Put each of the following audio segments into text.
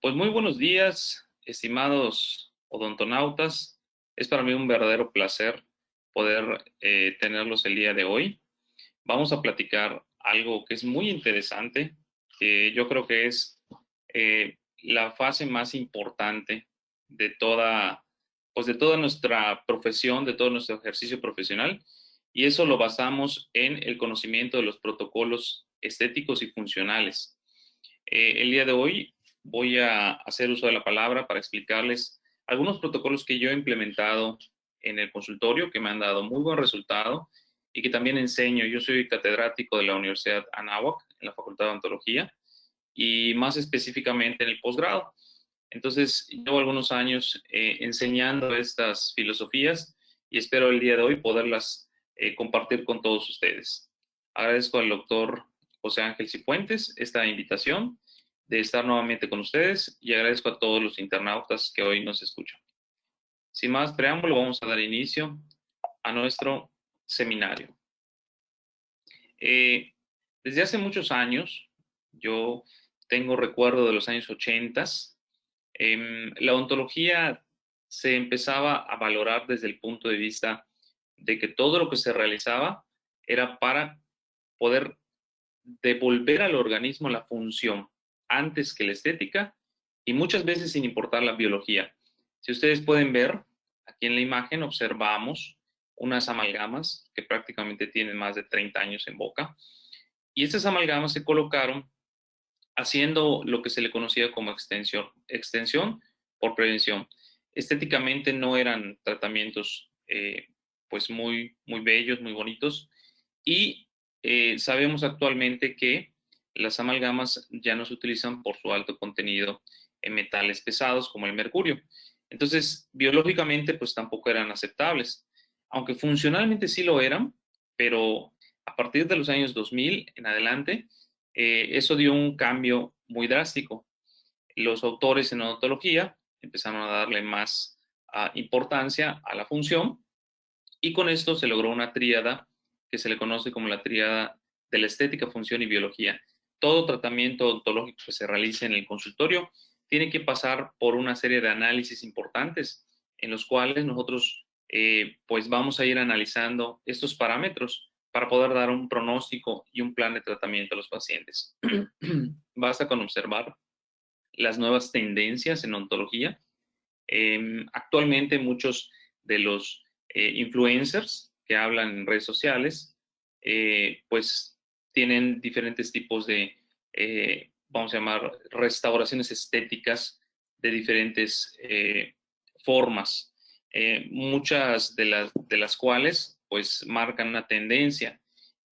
Pues muy buenos días, estimados odontonautas. Es para mí un verdadero placer poder tenerlos el día de hoy. Vamos a platicar algo que es muy interesante, que yo creo que es la fase más importante de de toda nuestra profesión, de todo nuestro ejercicio profesional, y eso lo basamos en el conocimiento de los protocolos estéticos y funcionales. El día de hoy voy a hacer uso de la palabra para explicarles algunos protocolos que yo he implementado en el consultorio, que me han dado muy buen resultado y que también enseño. Yo soy catedrático de la Universidad Anáhuac, en la Facultad de Odontología, y más específicamente en el posgrado. Entonces, llevo algunos años enseñando estas filosofías y espero el día de hoy poderlas compartir con todos ustedes. Agradezco al doctor José Ángel Cifuentes esta invitación de estar nuevamente con ustedes y agradezco a todos los internautas que hoy nos escuchan. Sin más preámbulo, vamos a dar inicio a nuestro seminario. Desde hace muchos años, yo tengo recuerdo de los años 80, la odontología se empezaba a valorar desde el punto de vista de que todo lo que se realizaba era para poder devolver al organismo la función antes que la estética y muchas veces sin importar la biología. Si ustedes pueden ver, aquí en la imagen observamos unas amalgamas que prácticamente tienen más de 30 años en boca, y estas amalgamas se colocaron haciendo lo que se le conocía como extensión por prevención. Estéticamente no eran tratamientos pues muy bellos, muy bonitos, y sabemos actualmente que las amalgamas ya no se utilizan por su alto contenido en metales pesados como el mercurio. Entonces, biológicamente, pues tampoco eran aceptables, aunque funcionalmente sí lo eran, pero a partir de los años 2000 en adelante, eso dio un cambio muy drástico. Los autores en odontología empezaron a darle más importancia a la función y con esto se logró una tríada que se le conoce como la tríada de la estética, función y biología. Todo tratamiento odontológico que se realice en el consultorio tiene que pasar por una serie de análisis importantes en los cuales nosotros pues vamos a ir analizando estos parámetros para poder dar un pronóstico y un plan de tratamiento a los pacientes. Basta con observar las nuevas tendencias en odontología. Actualmente muchos de los influencers que hablan en redes sociales, pues tienen diferentes tipos de, vamos a llamar, restauraciones estéticas de diferentes formas, muchas de las cuales pues marcan una tendencia.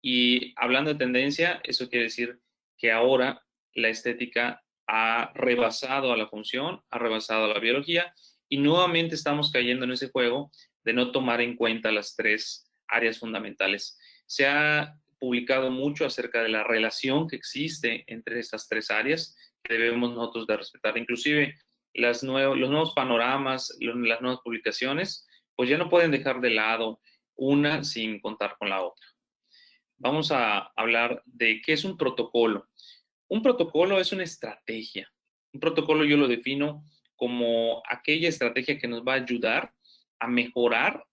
Y hablando de tendencia, eso quiere decir que ahora la estética ha rebasado a la función, ha rebasado a la biología, y nuevamente estamos cayendo en ese juego de no tomar en cuenta las tres áreas fundamentales. Se ha publicado mucho acerca de la relación que existe entre estas tres áreas que debemos nosotros de respetar. Inclusive los nuevos panoramas, las nuevas publicaciones, pues ya no pueden dejar de lado una sin contar con la otra. Vamos a hablar de qué es un protocolo. Un protocolo es una estrategia. Un protocolo yo lo defino como aquella estrategia que nos va a ayudar a mejorar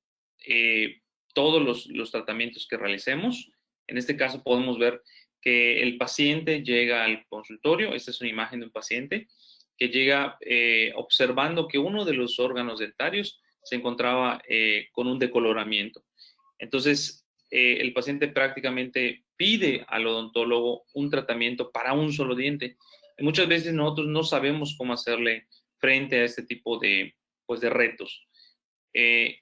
todos los tratamientos que realicemos. En este caso podemos ver que el paciente llega al consultorio. Esta es una imagen de un paciente que llega observando que uno de los órganos dentarios se encontraba con un decoloramiento. Entonces, el paciente prácticamente pide al odontólogo un tratamiento para un solo diente. Y muchas veces nosotros no sabemos cómo hacerle frente a este tipo de, pues, de retos.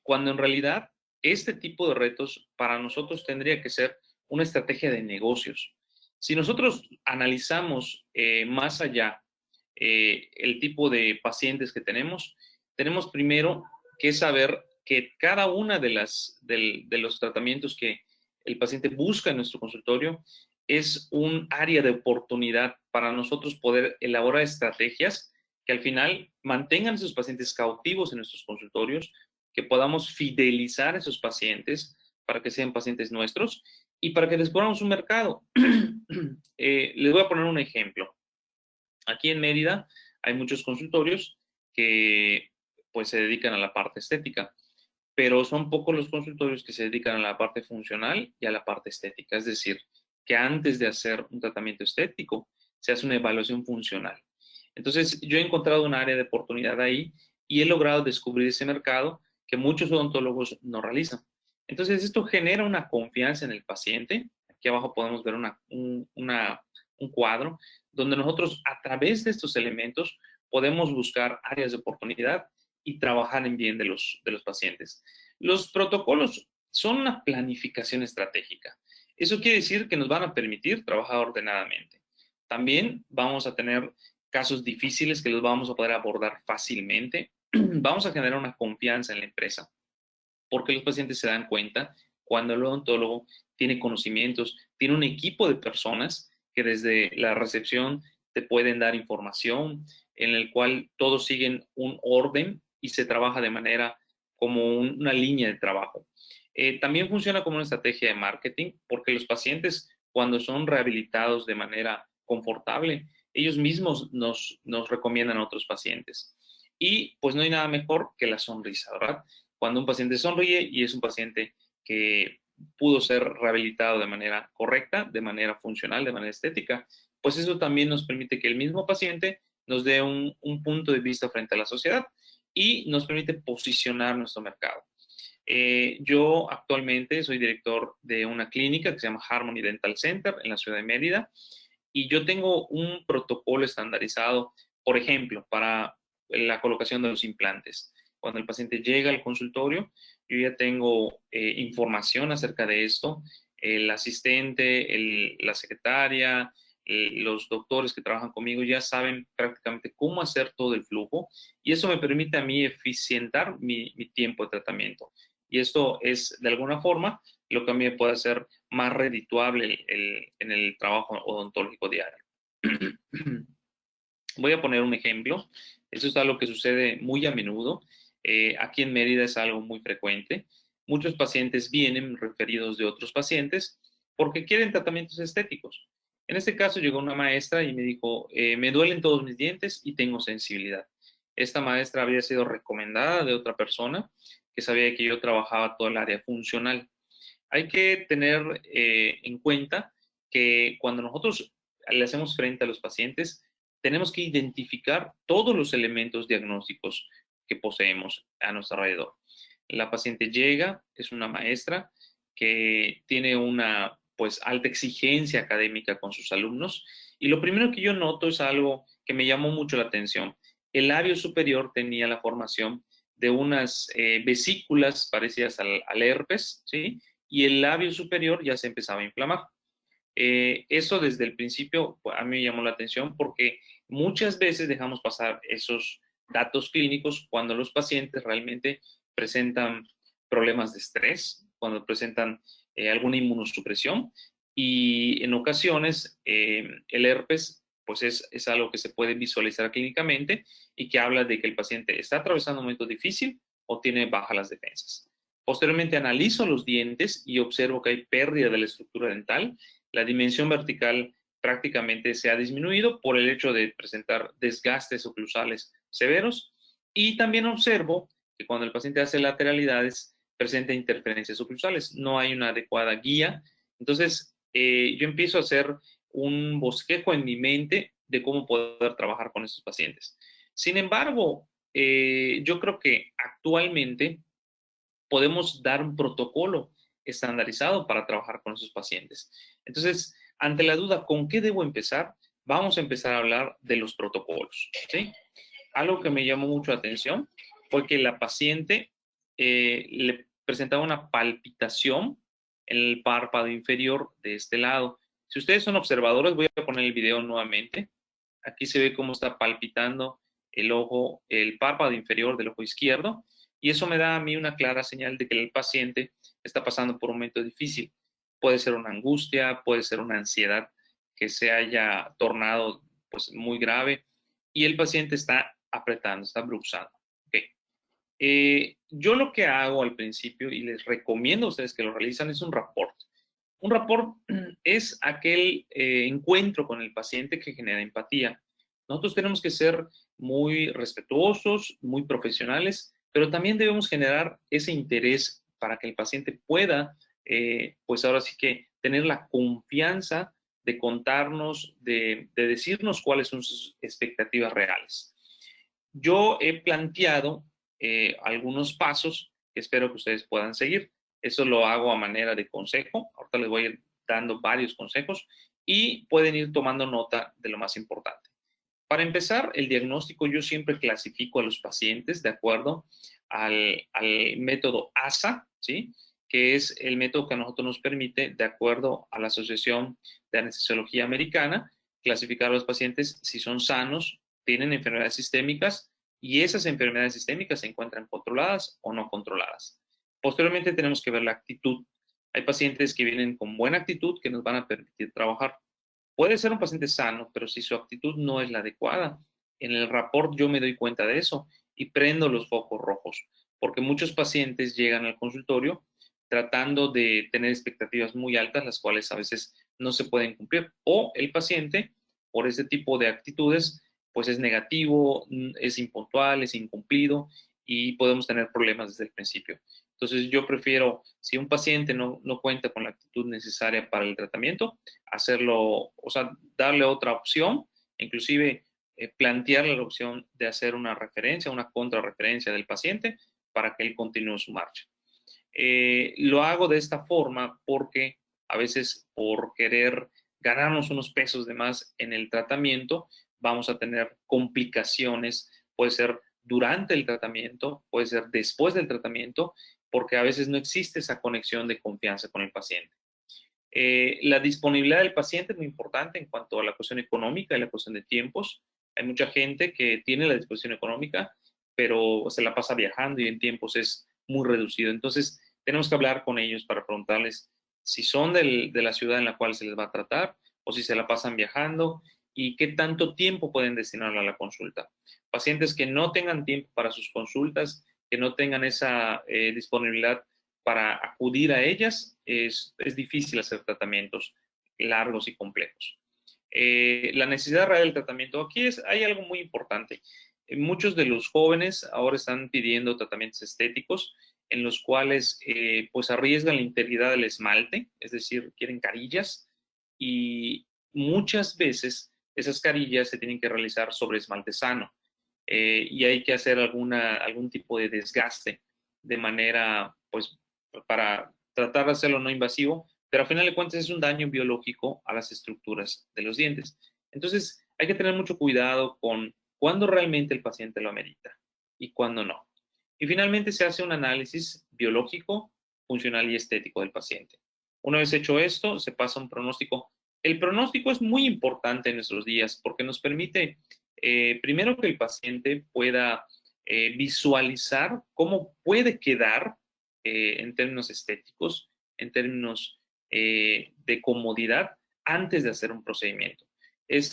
Cuando en realidad este tipo de retos para nosotros tendría que ser una estrategia de negocios. Si nosotros analizamos más allá el tipo de pacientes que tenemos primero que saber que cada una de los tratamientos que el paciente busca en nuestro consultorio es un área de oportunidad para nosotros poder elaborar estrategias que al final mantengan a esos pacientes cautivos en nuestros consultorios, que podamos fidelizar a esos pacientes para que sean pacientes nuestros y para que descubramos un mercado. Les voy a poner un ejemplo. Aquí en Mérida hay muchos consultorios que pues se dedican a la parte estética, pero son pocos los consultorios que se dedican a la parte funcional y a la parte estética. Es decir, que antes de hacer un tratamiento estético, se hace una evaluación funcional. Entonces, yo he encontrado un área de oportunidad ahí y he logrado descubrir ese mercado que muchos odontólogos no realizan. Entonces, esto genera una confianza en el paciente. Aquí abajo podemos ver un cuadro donde nosotros, a través de estos elementos, podemos buscar áreas de oportunidad y trabajar en bien de los pacientes. Los protocolos son una planificación estratégica. Eso quiere decir que nos van a permitir trabajar ordenadamente. También vamos a tener casos difíciles que los vamos a poder abordar fácilmente. Vamos a generar una confianza en la empresa, porque los pacientes se dan cuenta cuando el odontólogo tiene conocimientos, tiene un equipo de personas que desde la recepción te pueden dar información, en el cual todos siguen un orden y se trabaja de manera como una línea de trabajo. También funciona como una estrategia de marketing, porque los pacientes, cuando son rehabilitados de manera confortable, ellos mismos nos recomiendan a otros pacientes. Y pues no hay nada mejor que la sonrisa, ¿verdad? Cuando un paciente sonríe y es un paciente que pudo ser rehabilitado de manera correcta, de manera funcional, de manera estética, pues eso también nos permite que el mismo paciente nos dé un punto de vista frente a la sociedad y nos permite posicionar nuestro mercado. Yo actualmente soy director de una clínica que se llama Harmony Dental Center en la ciudad de Mérida y yo tengo un protocolo estandarizado, por ejemplo, para la colocación de los implantes. Cuando el paciente llega al consultorio, yo ya tengo información acerca de esto. El asistente, la secretaria, los doctores que trabajan conmigo ya saben prácticamente cómo hacer todo el flujo y eso me permite a mí eficientar mi tiempo de tratamiento. Y esto es, de alguna forma, lo que a mí me puede hacer más redituable en el trabajo odontológico diario. Voy a poner un ejemplo. Eso es algo que sucede muy a menudo. Aquí en Mérida es algo muy frecuente. Muchos pacientes vienen referidos de otros pacientes porque quieren tratamientos estéticos. En este caso llegó una maestra y me dijo, me duelen todos mis dientes y tengo sensibilidad. Esta maestra había sido recomendada de otra persona que sabía que yo trabajaba todo el área funcional. Hay que tener en cuenta que cuando nosotros le hacemos frente a los pacientes, tenemos que identificar todos los elementos diagnósticos que poseemos a nuestro alrededor. La paciente llega, es una maestra que tiene una pues alta exigencia académica con sus alumnos y lo primero que yo noto es algo que me llamó mucho la atención. El labio superior tenía la formación de unas vesículas parecidas al herpes, ¿sí? Y el labio superior ya se empezaba a inflamar. Eso desde el principio pues, a mí me llamó la atención porque muchas veces dejamos pasar esos datos clínicos cuando los pacientes realmente presentan problemas de estrés, cuando presentan alguna inmunosupresión y en ocasiones el herpes pues es algo que se puede visualizar clínicamente y que habla de que el paciente está atravesando un momento difícil o tiene bajas las defensas. Posteriormente analizo los dientes y observo que hay pérdida de la estructura dental. La dimensión vertical prácticamente se ha disminuido por el hecho de presentar desgastes oclusales severos y también observo que cuando el paciente hace lateralidades presenta interferencias oclusales, no hay una adecuada guía. Entonces, yo empiezo a hacer un bosquejo en mi mente de cómo poder trabajar con estos pacientes. Sin embargo, yo creo que actualmente podemos dar un protocolo estandarizado para trabajar con esos pacientes. Entonces, ante la duda, ¿con qué debo empezar? Vamos a empezar a hablar de los protocolos, ¿sí? Algo que me llamó mucho la atención fue que la paciente le presentaba una palpitación en el párpado inferior de este lado. Si ustedes son observadores, voy a poner el video nuevamente. Aquí se ve cómo está palpitando el ojo, el párpado inferior del ojo izquierdo, y eso me da a mí una clara señal de que el paciente está pasando por un momento difícil. Puede ser una angustia, puede ser una ansiedad que se haya tornado pues muy grave y el paciente está apretando, está bruxando. Okay. Yo lo que hago al principio y les recomiendo a ustedes que lo realizan es un rapport. Un rapport es aquel encuentro con el paciente que genera empatía. Nosotros tenemos que ser muy respetuosos, muy profesionales, pero también debemos generar ese interés para que el paciente pueda, pues ahora sí que tener la confianza de contarnos, de decirnos cuáles son sus expectativas reales. Yo he planteado algunos pasos que espero que ustedes puedan seguir. Eso lo hago a manera de consejo. Ahorita les voy a ir dando varios consejos y pueden ir tomando nota de lo más importante. Para empezar, el diagnóstico yo siempre clasifico a los pacientes de acuerdo al método ASA, ¿sí? Que es el método que a nosotros nos permite, de acuerdo a la Asociación de Anestesiología Americana, clasificar a los pacientes si son sanos, tienen enfermedades sistémicas y esas enfermedades sistémicas se encuentran controladas o no controladas. Posteriormente tenemos que ver la actitud. Hay pacientes que vienen con buena actitud que nos van a permitir trabajar. Puede ser un paciente sano, pero si su actitud no es la adecuada, en el rapport yo me doy cuenta de eso y prendo los focos rojos, porque muchos pacientes llegan al consultorio tratando de tener expectativas muy altas, las cuales a veces no se pueden cumplir, o el paciente, por ese tipo de actitudes, pues es negativo, es impuntual, es incumplido y podemos tener problemas desde el principio. Entonces yo prefiero, si un paciente no cuenta con la actitud necesaria para el tratamiento, hacerlo, o sea, darle otra opción, inclusive plantearle la opción de hacer una referencia, una contrarreferencia del paciente para que él continúe su marcha. Lo hago de esta forma porque a veces por querer ganarnos unos pesos de más en el tratamiento, vamos a tener complicaciones, puede ser durante el tratamiento, puede ser después del tratamiento, porque a veces no existe esa conexión de confianza con el paciente. La disponibilidad del paciente es muy importante en cuanto a la cuestión económica y la cuestión de tiempos. Hay mucha gente que tiene la disposición económica, pero se la pasa viajando y en tiempos es muy reducido. Entonces, tenemos que hablar con ellos para preguntarles si son de la ciudad en la cual se les va a tratar o si se la pasan viajando y qué tanto tiempo pueden destinar a la consulta. Pacientes que no tengan tiempo para sus consultas, que no tengan esa disponibilidad para acudir a ellas, es difícil hacer tratamientos largos y complejos. La necesidad real del tratamiento. Aquí hay algo muy importante. Muchos de los jóvenes ahora están pidiendo tratamientos estéticos en los cuales pues arriesgan la integridad del esmalte, es decir, quieren carillas y muchas veces esas carillas se tienen que realizar sobre esmalte sano y hay que hacer algún tipo de desgaste de manera, pues, para tratar de hacerlo no invasivo, pero al final de cuentas es un daño biológico a las estructuras de los dientes. Entonces, hay que tener mucho cuidado con cuándo realmente el paciente lo amerita y cuándo no. Y finalmente se hace un análisis biológico, funcional y estético del paciente. Una vez hecho esto, se pasa a un pronóstico. El pronóstico es muy importante en nuestros días porque nos permite, primero, que el paciente pueda visualizar cómo puede quedar en términos estéticos, en términos de comodidad antes de hacer un procedimiento.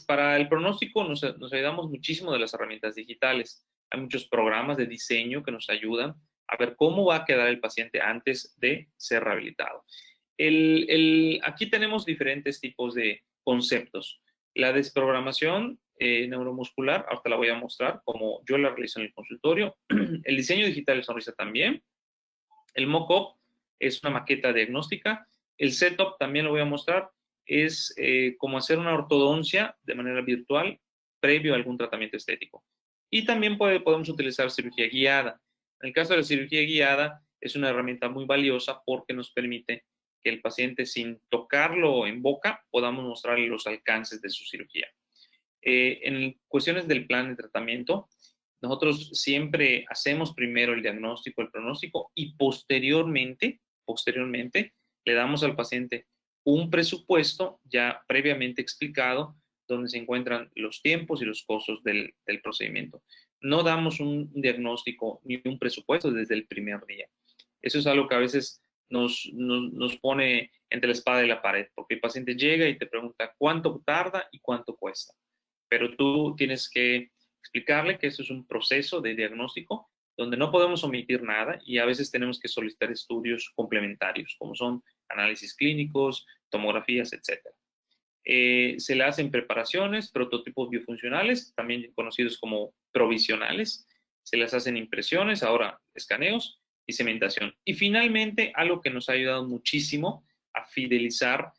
Para el pronóstico nos ayudamos muchísimo de las herramientas digitales. Hay muchos programas de diseño que nos ayudan a ver cómo va a quedar el paciente antes de ser rehabilitado. Aquí tenemos diferentes tipos de conceptos. La desprogramación neuromuscular, ahorita la voy a mostrar como yo la realizo en el consultorio. El diseño digital de sonrisa también. El mock-up es una maqueta diagnóstica. El setup también lo voy a mostrar. Es como hacer una ortodoncia de manera virtual previo a algún tratamiento estético. Y también podemos utilizar cirugía guiada. En el caso de la cirugía guiada, es una herramienta muy valiosa porque nos permite que el paciente, sin tocarlo en boca, podamos mostrarle los alcances de su cirugía. En cuestiones del plan de tratamiento, nosotros siempre hacemos primero el diagnóstico, el pronóstico y posteriormente le damos al paciente un presupuesto ya previamente explicado donde se encuentran los tiempos y los costos del procedimiento. No damos un diagnóstico ni un presupuesto desde el primer día. Eso es algo que a veces nos pone entre la espada y la pared, porque el paciente llega y te pregunta cuánto tarda y cuánto cuesta. Pero tú tienes que explicarle que esto es un proceso de diagnóstico donde no podemos omitir nada y a veces tenemos que solicitar estudios complementarios, como son análisis clínicos, tomografías, etc. Se le hacen preparaciones, prototipos biofuncionales, también conocidos como provisionales. Se les hacen impresiones, ahora escaneos y cementación. Y finalmente, algo que nos ha ayudado muchísimo a fidelizar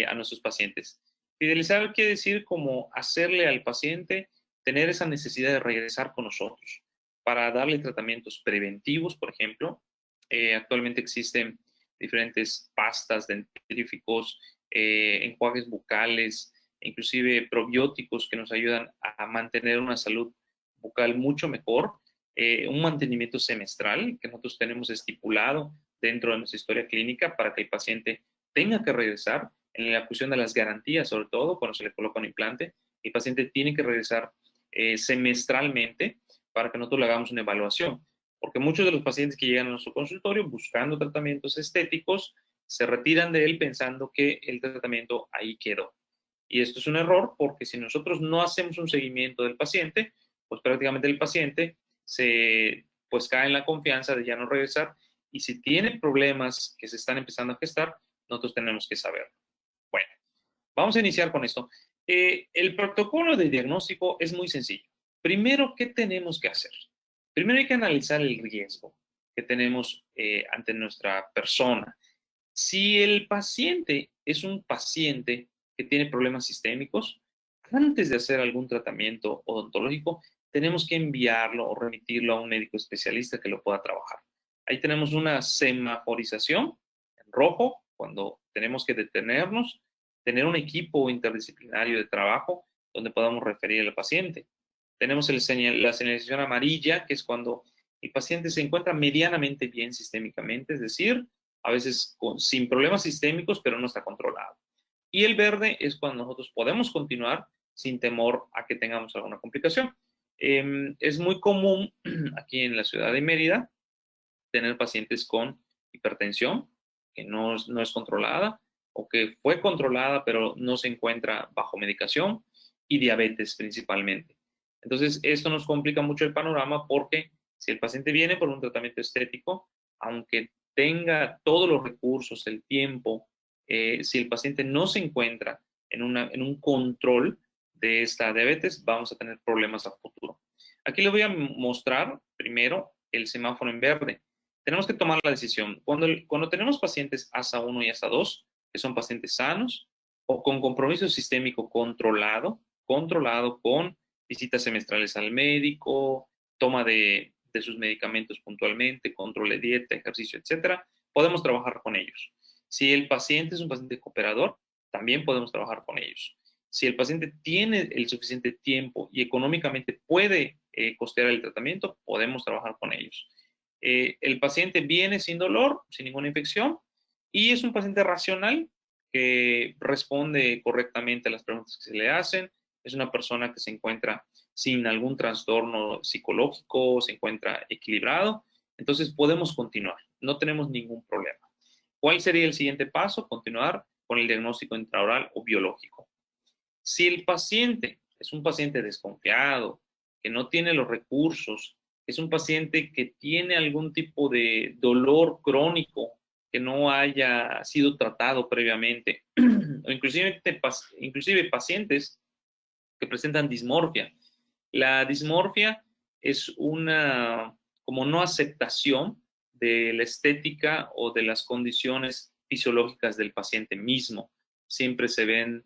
a nuestros pacientes. Fidelizar quiere decir como hacerle al paciente tener esa necesidad de regresar con nosotros para darle tratamientos preventivos, por ejemplo. Actualmente existen diferentes pastas, dentífricos, enjuagues bucales, inclusive probióticos que nos ayudan a mantener una salud bucal mucho mejor. Un mantenimiento semestral que nosotros tenemos estipulado dentro de nuestra historia clínica para que el paciente tenga que regresar en la cuestión de las garantías, sobre todo cuando se le coloca un implante. El paciente tiene que regresar semestralmente para que nosotros le hagamos una evaluación. Porque muchos de los pacientes que llegan a nuestro consultorio buscando tratamientos estéticos se retiran de él pensando que el tratamiento ahí quedó. Y esto es un error porque si nosotros no hacemos un seguimiento del paciente, pues prácticamente el paciente pues cae en la confianza de ya no regresar y si tiene problemas que se están empezando a gestar, nosotros tenemos que saberlo. Bueno, vamos a iniciar con esto. El protocolo de diagnóstico es muy sencillo. Primero, ¿qué tenemos que hacer? Primero hay que analizar el riesgo que tenemos ante nuestra persona. Si el paciente es un paciente que tiene problemas sistémicos, antes de hacer algún tratamiento odontológico, tenemos que enviarlo o remitirlo a un médico especialista que lo pueda trabajar. Ahí tenemos una semaforización en rojo, cuando tenemos que detenernos, tener un equipo interdisciplinario de trabajo donde podamos referir al paciente. Tenemos la señalización amarilla, que es cuando el paciente se encuentra medianamente bien sistémicamente, es decir, a veces sin problemas sistémicos, pero no está controlado. Y el verde es cuando nosotros podemos continuar sin temor a que tengamos alguna complicación. Es muy común aquí en la ciudad de Mérida tener pacientes con hipertensión que no es controlada o que fue controlada pero no se encuentra bajo medicación y diabetes principalmente. Entonces, esto nos complica mucho el panorama porque si el paciente viene por un tratamiento estético, aunque tenga todos los recursos, el tiempo, si el paciente no se encuentra en un control de esta diabetes, vamos a tener problemas a futuro. Aquí les voy a mostrar primero el semáforo en verde. Tenemos que tomar la decisión. Cuando tenemos pacientes ASA 1 y ASA 2, que son pacientes sanos o con compromiso sistémico controlado con visitas semestrales al médico, toma de sus medicamentos puntualmente, control de dieta, ejercicio, etcétera, podemos trabajar con ellos. Si el paciente es un paciente cooperador, también podemos trabajar con ellos. Si el paciente tiene el suficiente tiempo y económicamente puede costear el tratamiento, podemos trabajar con ellos. El paciente viene sin dolor, sin ninguna infección, y es un paciente racional que responde correctamente a las preguntas que se le hacen, es una persona que se encuentra sin algún trastorno psicológico, se encuentra equilibrado, entonces podemos continuar, no tenemos ningún problema. ¿Cuál sería el siguiente paso? Continuar con el diagnóstico intraoral o biológico. Si el paciente es un paciente desconfiado, que no tiene los recursos, es un paciente que tiene algún tipo de dolor crónico que no haya sido tratado previamente, o inclusive pacientes que presentan dismorfia. La dismorfia es una como no aceptación de la estética o de las condiciones fisiológicas del paciente mismo. Siempre se ven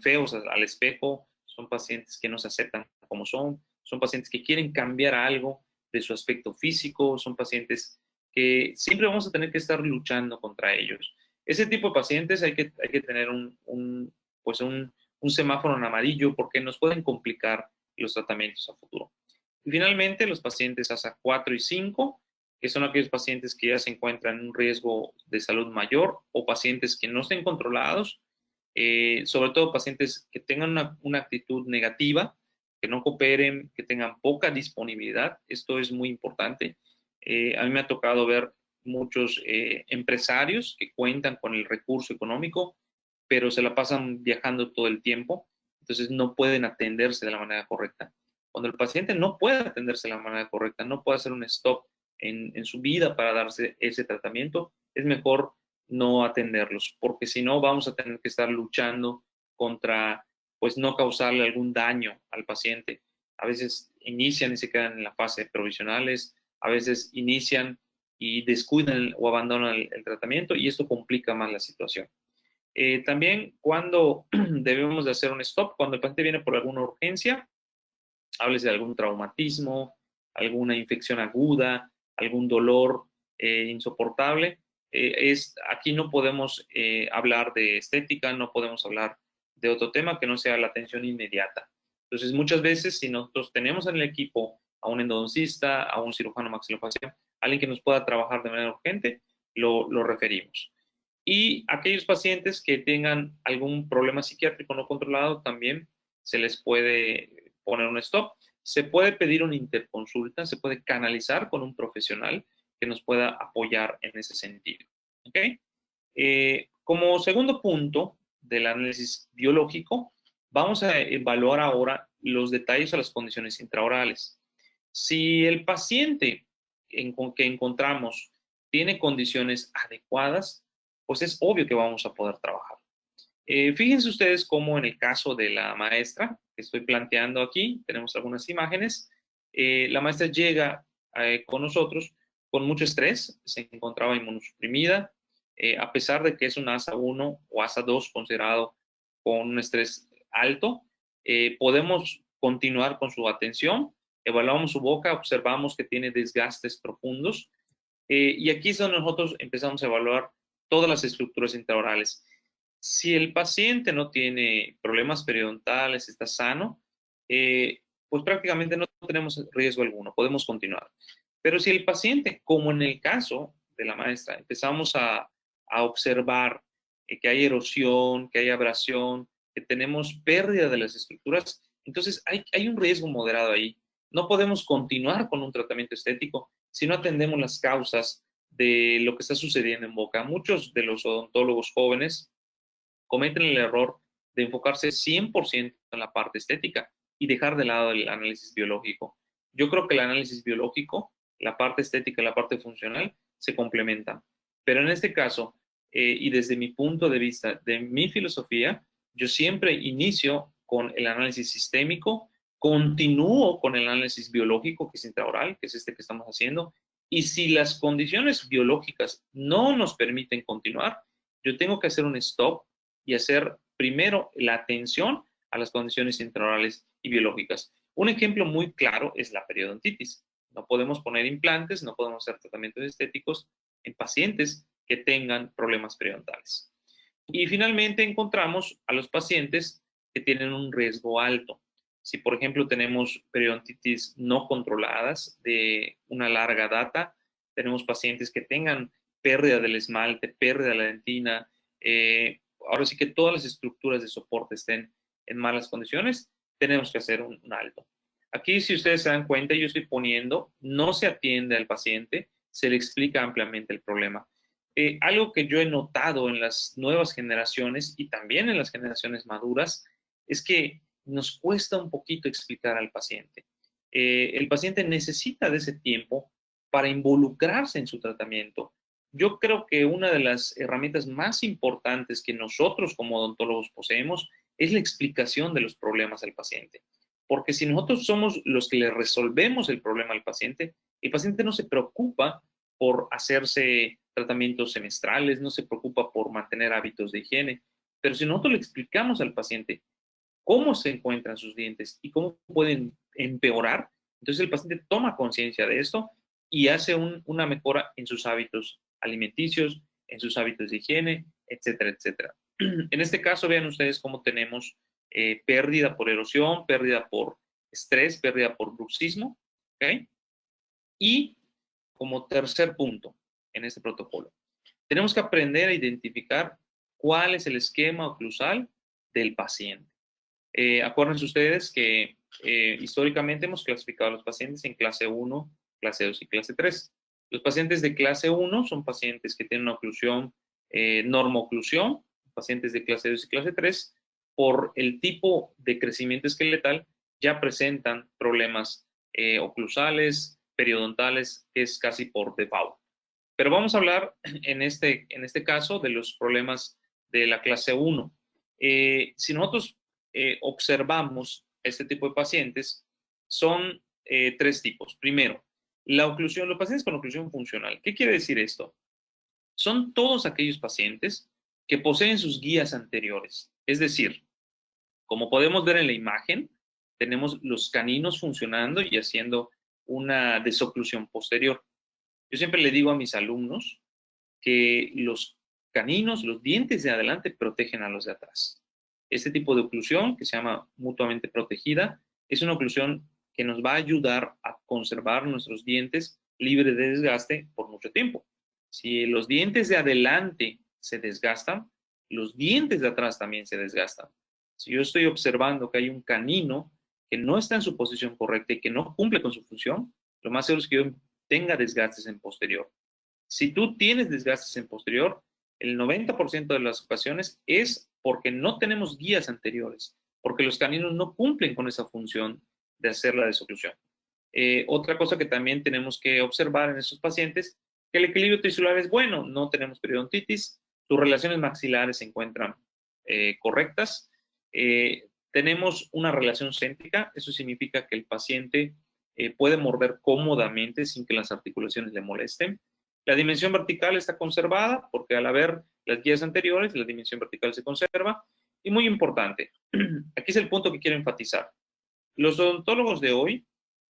feos al espejo, son pacientes que no se aceptan como son pacientes que quieren cambiar algo de su aspecto físico, son pacientes que siempre vamos a tener que estar luchando contra ellos. Ese tipo de pacientes hay que tener pues un semáforo en amarillo porque nos pueden complicar los tratamientos a futuro. Y finalmente, los pacientes ASA 4 y 5, que son aquellos pacientes que ya se encuentran en un riesgo de salud mayor o pacientes que no estén controlados, sobre todo pacientes que tengan una actitud negativa, que no cooperen, que tengan poca disponibilidad. Esto es muy importante. A mí me ha tocado ver muchos empresarios que cuentan con el recurso económico, pero se la pasan viajando todo el tiempo, entonces no pueden atenderse de la manera correcta. Cuando el paciente no puede atenderse de la manera correcta, no puede hacer un stop en su vida para darse ese tratamiento, es mejor no atenderlos, porque si no vamos a tener que estar luchando contra, pues, no causarle algún daño al paciente. A veces inician y se quedan en la fase provisionales, a veces inician y descuidan o abandonan el tratamiento y esto complica más la situación. También cuando debemos de hacer un stop, cuando el paciente viene por alguna urgencia, háblese de algún traumatismo, alguna infección aguda, algún dolor insoportable. Aquí no podemos hablar de estética, no podemos hablar de otro tema que no sea la atención inmediata. Entonces, muchas veces, si nosotros tenemos en el equipo a un endodoncista, a un cirujano maxilofacial, alguien que nos pueda trabajar de manera urgente, lo referimos. Y aquellos pacientes que tengan algún problema psiquiátrico no controlado, también se les puede poner un stop. Se puede pedir una interconsulta, se puede canalizar con un profesional que nos pueda apoyar en ese sentido. ¿Ok? Como segundo punto del análisis biológico, vamos a evaluar ahora los detalles o las condiciones intraorales. Si el paciente que encontramos tiene condiciones adecuadas, pues es obvio que vamos a poder trabajar. Fíjense ustedes cómo en el caso de la maestra que estoy planteando aquí, tenemos algunas imágenes, la maestra llega con nosotros con mucho estrés, se encontraba inmunosuprimida, a pesar de que es un ASA 1 o ASA 2 considerado con un estrés alto, podemos continuar con su atención, evaluamos su boca, observamos que tiene desgastes profundos, y aquí es donde nosotros empezamos a evaluar todas las estructuras intraorales. Si el paciente no tiene problemas periodontales, está sano, pues prácticamente no tenemos riesgo alguno, podemos continuar. Pero si el paciente, como en el caso de la maestra, empezamos a observar que hay erosión, que hay abrasión, que tenemos pérdida de las estructuras, entonces hay un riesgo moderado ahí. No podemos continuar con un tratamiento estético si no atendemos las causas de lo que está sucediendo en boca. Muchos de los odontólogos jóvenes cometen el error de enfocarse 100% en la parte estética y dejar de lado el análisis biológico. Yo creo que el análisis biológico, la parte estética y la parte funcional se complementan. Pero en este caso, y desde mi punto de vista, de mi filosofía, yo siempre inicio con el análisis sistémico, continúo con el análisis biológico, que es intraoral, que es este que estamos haciendo, y si las condiciones biológicas no nos permiten continuar, yo tengo que hacer un stop y hacer primero la atención a las condiciones intraorales y biológicas. Un ejemplo muy claro es la periodontitis. No podemos poner implantes, no podemos hacer tratamientos estéticos en pacientes que tengan problemas periodontales. Y finalmente encontramos a los pacientes que tienen un riesgo alto. Si, por ejemplo, tenemos periodontitis no controladas de una larga data, tenemos pacientes que tengan pérdida del esmalte, pérdida de la dentina, ahora sí que todas las estructuras de soporte estén en malas condiciones, tenemos que hacer un alto. Aquí, si ustedes se dan cuenta, yo estoy poniendo, no se atiende al paciente, se le explica ampliamente el problema. Algo que yo he notado en las nuevas generaciones y también en las generaciones maduras es que nos cuesta un poquito explicar al paciente. El paciente necesita de ese tiempo para involucrarse en su tratamiento. Yo creo que una de las herramientas más importantes que nosotros como odontólogos poseemos es la explicación de los problemas al paciente. Porque si nosotros somos los que le resolvemos el problema al paciente no se preocupa por hacerse tratamientos semestrales, no se preocupa por mantener hábitos de higiene. Pero si nosotros le explicamos al paciente cómo se encuentran sus dientes y cómo pueden empeorar, entonces el paciente toma conciencia de esto y hace una mejora en sus hábitos alimenticios, en sus hábitos de higiene, etcétera, etcétera. En este caso, vean ustedes cómo tenemos pérdida por erosión, pérdida por estrés, pérdida por bruxismo, ¿ok? Y como tercer punto en este protocolo, tenemos que aprender a identificar cuál es el esquema oclusal del paciente. Acuérdense ustedes que históricamente hemos clasificado a los pacientes en clase 1, clase 2 y clase 3. Los pacientes de clase 1 son pacientes que tienen una oclusión, normoclusión, pacientes de clase 2 y clase 3, por el tipo de crecimiento esqueletal, ya presentan problemas oclusales, periodontales, que es casi por default. Pero vamos a hablar en este caso de los problemas de la clase 1. Si nosotros observamos este tipo de pacientes, son tres tipos. Primero, la oclusión, los pacientes con oclusión funcional. ¿Qué quiere decir esto? Son todos aquellos pacientes que poseen sus guías anteriores. Es decir, como podemos ver en la imagen, tenemos los caninos funcionando y haciendo una desoclusión posterior. Yo siempre le digo a mis alumnos que los caninos, los dientes de adelante, protegen a los de atrás. Este tipo de oclusión, que se llama mutuamente protegida, es una oclusión que nos va a ayudar a conservar nuestros dientes libres de desgaste por mucho tiempo. Si los dientes de adelante se desgastan, los dientes de atrás también se desgastan. Si yo estoy observando que hay un canino que no está en su posición correcta y que no cumple con su función, lo más seguro es que yo tenga desgastes en posterior. Si tú tienes desgastes en posterior, el 90% de las ocasiones es porque no tenemos guías anteriores, porque los caninos no cumplen con esa función de hacer la desoclusión. Otra cosa que también tenemos que observar en estos pacientes, que el equilibrio trisular es bueno, no tenemos periodontitis, tus relaciones maxilares se encuentran correctas, tenemos una relación céntrica, eso significa que el paciente puede morder cómodamente sin que las articulaciones le molesten. La dimensión vertical está conservada porque al haber las guías anteriores, la dimensión vertical se conserva. Y muy importante, aquí es el punto que quiero enfatizar. Los odontólogos de hoy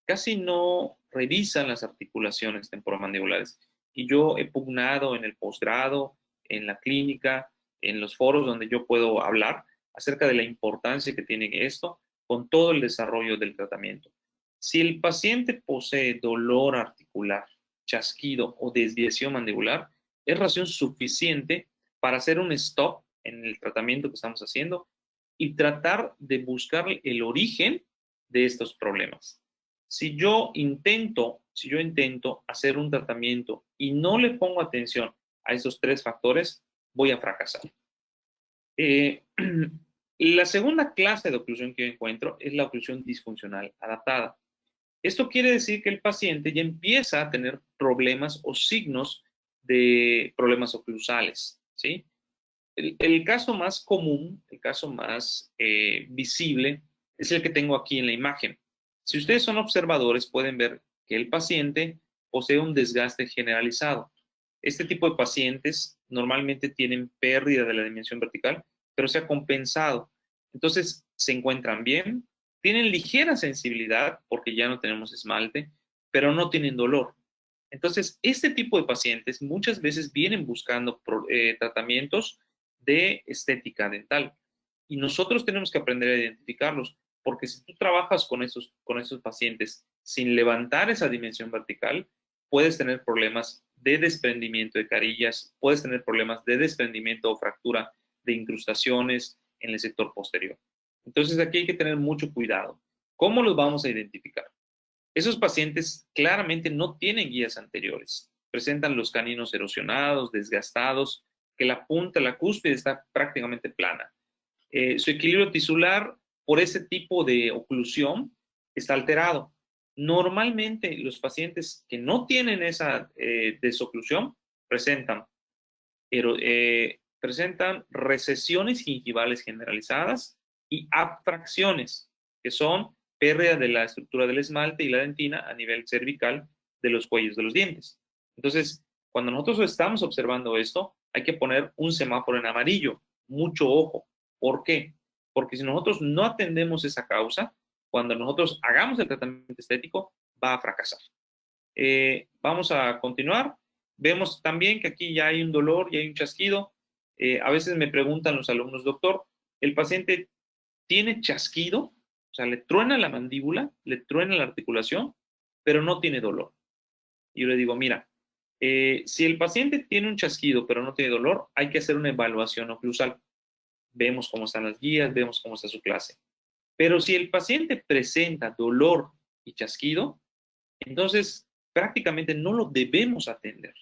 casi no revisan las articulaciones temporomandibulares. Y yo he pugnado en el posgrado, en la clínica, en los foros donde yo puedo hablar acerca de la importancia que tiene esto con todo el desarrollo del tratamiento. Si el paciente posee dolor articular, chasquido o desviación mandibular, es razón suficiente para hacer un stop en el tratamiento que estamos haciendo y tratar de buscar el origen de estos problemas. Si yo intento hacer un tratamiento y no le pongo atención a esos tres factores, voy a fracasar. La segunda clase de oclusión que yo encuentro es la oclusión disfuncional adaptada. Esto quiere decir que el paciente ya empieza a tener problemas o signos de problemas oclusales, ¿sí? El caso más común, el caso más visible, es el que tengo aquí en la imagen. Si ustedes son observadores, pueden ver que el paciente posee un desgaste generalizado. Este tipo de pacientes normalmente tienen pérdida de la dimensión vertical, pero se ha compensado. Entonces, se encuentran bien, tienen ligera sensibilidad porque ya no tenemos esmalte, pero no tienen dolor. Entonces, este tipo de pacientes muchas veces vienen buscando tratamientos de estética dental y nosotros tenemos que aprender a identificarlos, porque si tú trabajas con esos pacientes sin levantar esa dimensión vertical, puedes tener problemas de desprendimiento de carillas, puedes tener problemas de desprendimiento o fractura de incrustaciones en el sector posterior. Entonces aquí hay que tener mucho cuidado. ¿Cómo los vamos a identificar? Esos pacientes claramente no tienen guías anteriores. Presentan los caninos erosionados, desgastados, que la punta, la cúspide está prácticamente plana. Su equilibrio tisular, por ese tipo de oclusión, está alterado. Normalmente los pacientes que no tienen esa desoclusión presentan recesiones gingivales generalizadas y abfracciones, que son pérdida de la estructura del esmalte y la dentina a nivel cervical de los cuellos de los dientes. Entonces, cuando nosotros estamos observando esto, hay que poner un semáforo en amarillo, mucho ojo. ¿Por qué? Porque si nosotros no atendemos esa causa, cuando nosotros hagamos el tratamiento estético, va a fracasar. Vamos a continuar. Vemos también que aquí ya hay un dolor, ya hay un chasquido. A veces me preguntan los alumnos, doctor, ¿el paciente tiene chasquido? O sea, le truena la mandíbula, le truena la articulación, pero no tiene dolor. Y yo le digo, mira, si el paciente tiene un chasquido, pero no tiene dolor, hay que hacer una evaluación oclusal. Vemos cómo están las guías, vemos cómo está su clase. Pero si el paciente presenta dolor y chasquido, entonces prácticamente no lo debemos atender.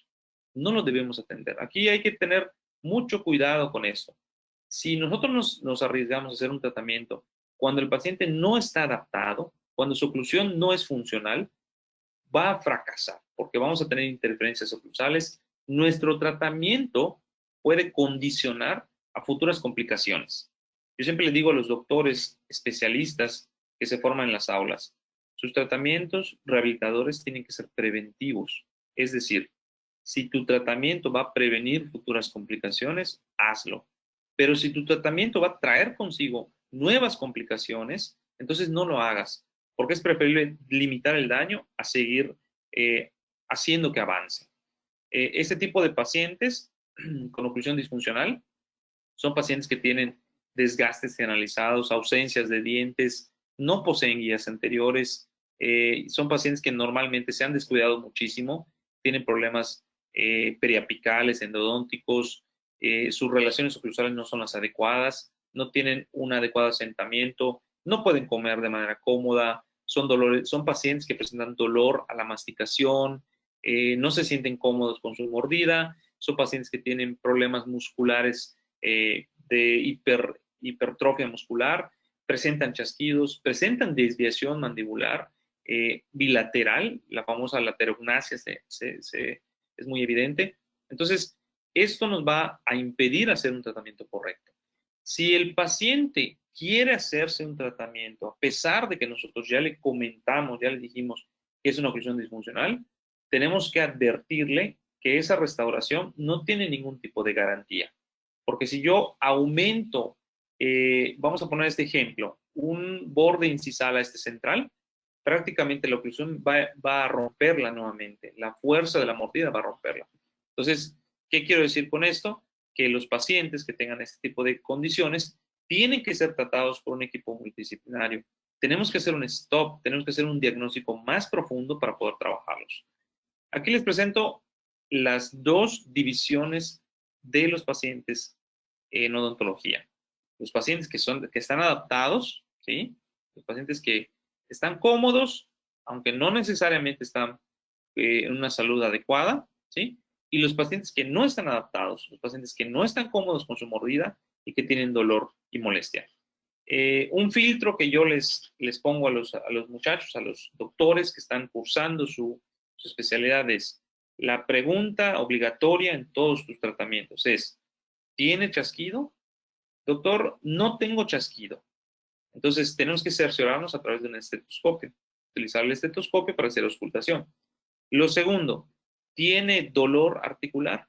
No lo debemos atender. Aquí hay que tener mucho cuidado con esto. Si nosotros nos arriesgamos a hacer un tratamiento cuando el paciente no está adaptado, cuando su oclusión no es funcional, va a fracasar porque vamos a tener interferencias oclusales, nuestro tratamiento puede condicionar a futuras complicaciones. Yo siempre le digo a los doctores especialistas que se forman en las aulas, sus tratamientos rehabilitadores tienen que ser preventivos. Es decir, si tu tratamiento va a prevenir futuras complicaciones, hazlo. Pero si tu tratamiento va a traer consigo nuevas complicaciones, entonces no lo hagas, porque es preferible limitar el daño a seguir haciendo que avance. Este tipo de pacientes con oclusión disfuncional son pacientes que tienen desgastes generalizados, ausencias de dientes, no poseen guías anteriores, son pacientes que normalmente se han descuidado muchísimo, tienen problemas periapicales, endodónticos, sus relaciones oclusales no son las adecuadas, no tienen un adecuado asentamiento, no pueden comer de manera cómoda, son pacientes que presentan dolor a la masticación, no se sienten cómodos con su mordida, son pacientes que tienen problemas musculares de hipertrofia muscular, presentan chasquidos, presentan desviación mandibular bilateral, la famosa laterognasia es muy evidente. Entonces, esto nos va a impedir hacer un tratamiento correcto. Si el paciente quiere hacerse un tratamiento, a pesar de que nosotros ya le comentamos, ya le dijimos que es una oclusión disfuncional, tenemos que advertirle que esa restauración no tiene ningún tipo de garantía. Porque si yo aumento, vamos a poner este ejemplo, un borde incisal a este central, prácticamente la oclusión va a romperla nuevamente. La fuerza de la mordida va a romperla. Entonces, ¿qué quiero decir con esto? Que los pacientes que tengan este tipo de condiciones tienen que ser tratados por un equipo multidisciplinario. Tenemos que hacer un stop, tenemos que hacer un diagnóstico más profundo para poder trabajarlos. Aquí les presento las dos divisiones de los pacientes en odontología. Los pacientes que están adaptados, ¿sí? Los pacientes que están cómodos, aunque no necesariamente están en una salud adecuada, ¿sí? Y los pacientes que no están adaptados, los pacientes que no están cómodos con su mordida y que tienen dolor y molestia. Un filtro que yo les pongo a los muchachos, a los doctores que están cursando su especialidad es, la pregunta obligatoria en todos tus tratamientos es, ¿tiene chasquido? Doctor, no tengo chasquido. Entonces, tenemos que cerciorarnos a través de un estetoscopio, utilizar el estetoscopio para hacer auscultación. Lo segundo, ¿tiene dolor articular?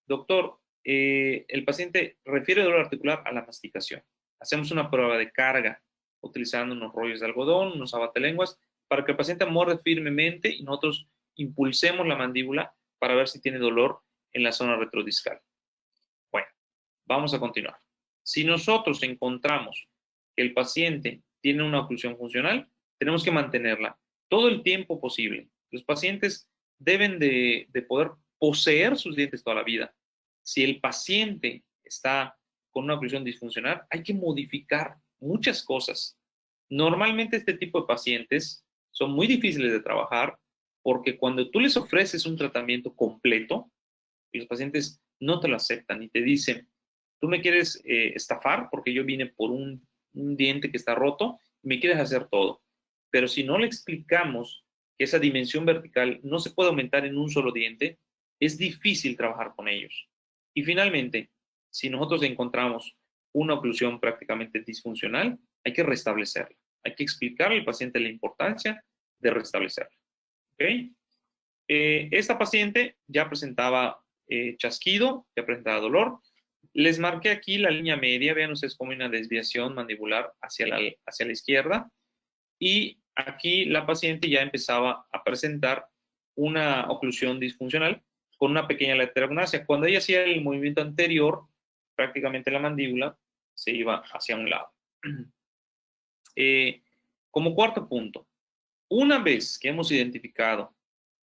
Doctor, el paciente refiere dolor articular a la masticación. Hacemos una prueba de carga utilizando unos rollos de algodón, unos abatelenguas, para que el paciente muerde firmemente y nosotros impulsemos la mandíbula para ver si tiene dolor en la zona retrodiscal. Bueno, vamos a continuar. Si nosotros encontramos que el paciente tiene una oclusión funcional, tenemos que mantenerla todo el tiempo posible. Los pacientes deben de poder poseer sus dientes toda la vida. Si el paciente está con una oclusión disfuncional, hay que modificar muchas cosas. Normalmente este tipo de pacientes son muy difíciles de trabajar porque cuando tú les ofreces un tratamiento completo, los pacientes no te lo aceptan y te dicen, tú me quieres estafar porque yo vine por un diente que está roto y me quieres hacer todo. Pero si no le explicamos que esa dimensión vertical no se puede aumentar en un solo diente, es difícil trabajar con ellos. Y finalmente, si nosotros encontramos una oclusión prácticamente disfuncional, hay que restablecerla. Hay que explicarle al paciente la importancia de restablecerla. ¿Okay? Esta paciente ya presentaba chasquido, ya presentaba dolor. Les marqué aquí la línea media, vean ustedes como una desviación mandibular hacia la izquierda. Y aquí la paciente ya empezaba a presentar una oclusión disfuncional con una pequeña laterognasia. Cuando ella hacía el movimiento anterior, prácticamente la mandíbula se iba hacia un lado. Como cuarto punto, una vez que hemos identificado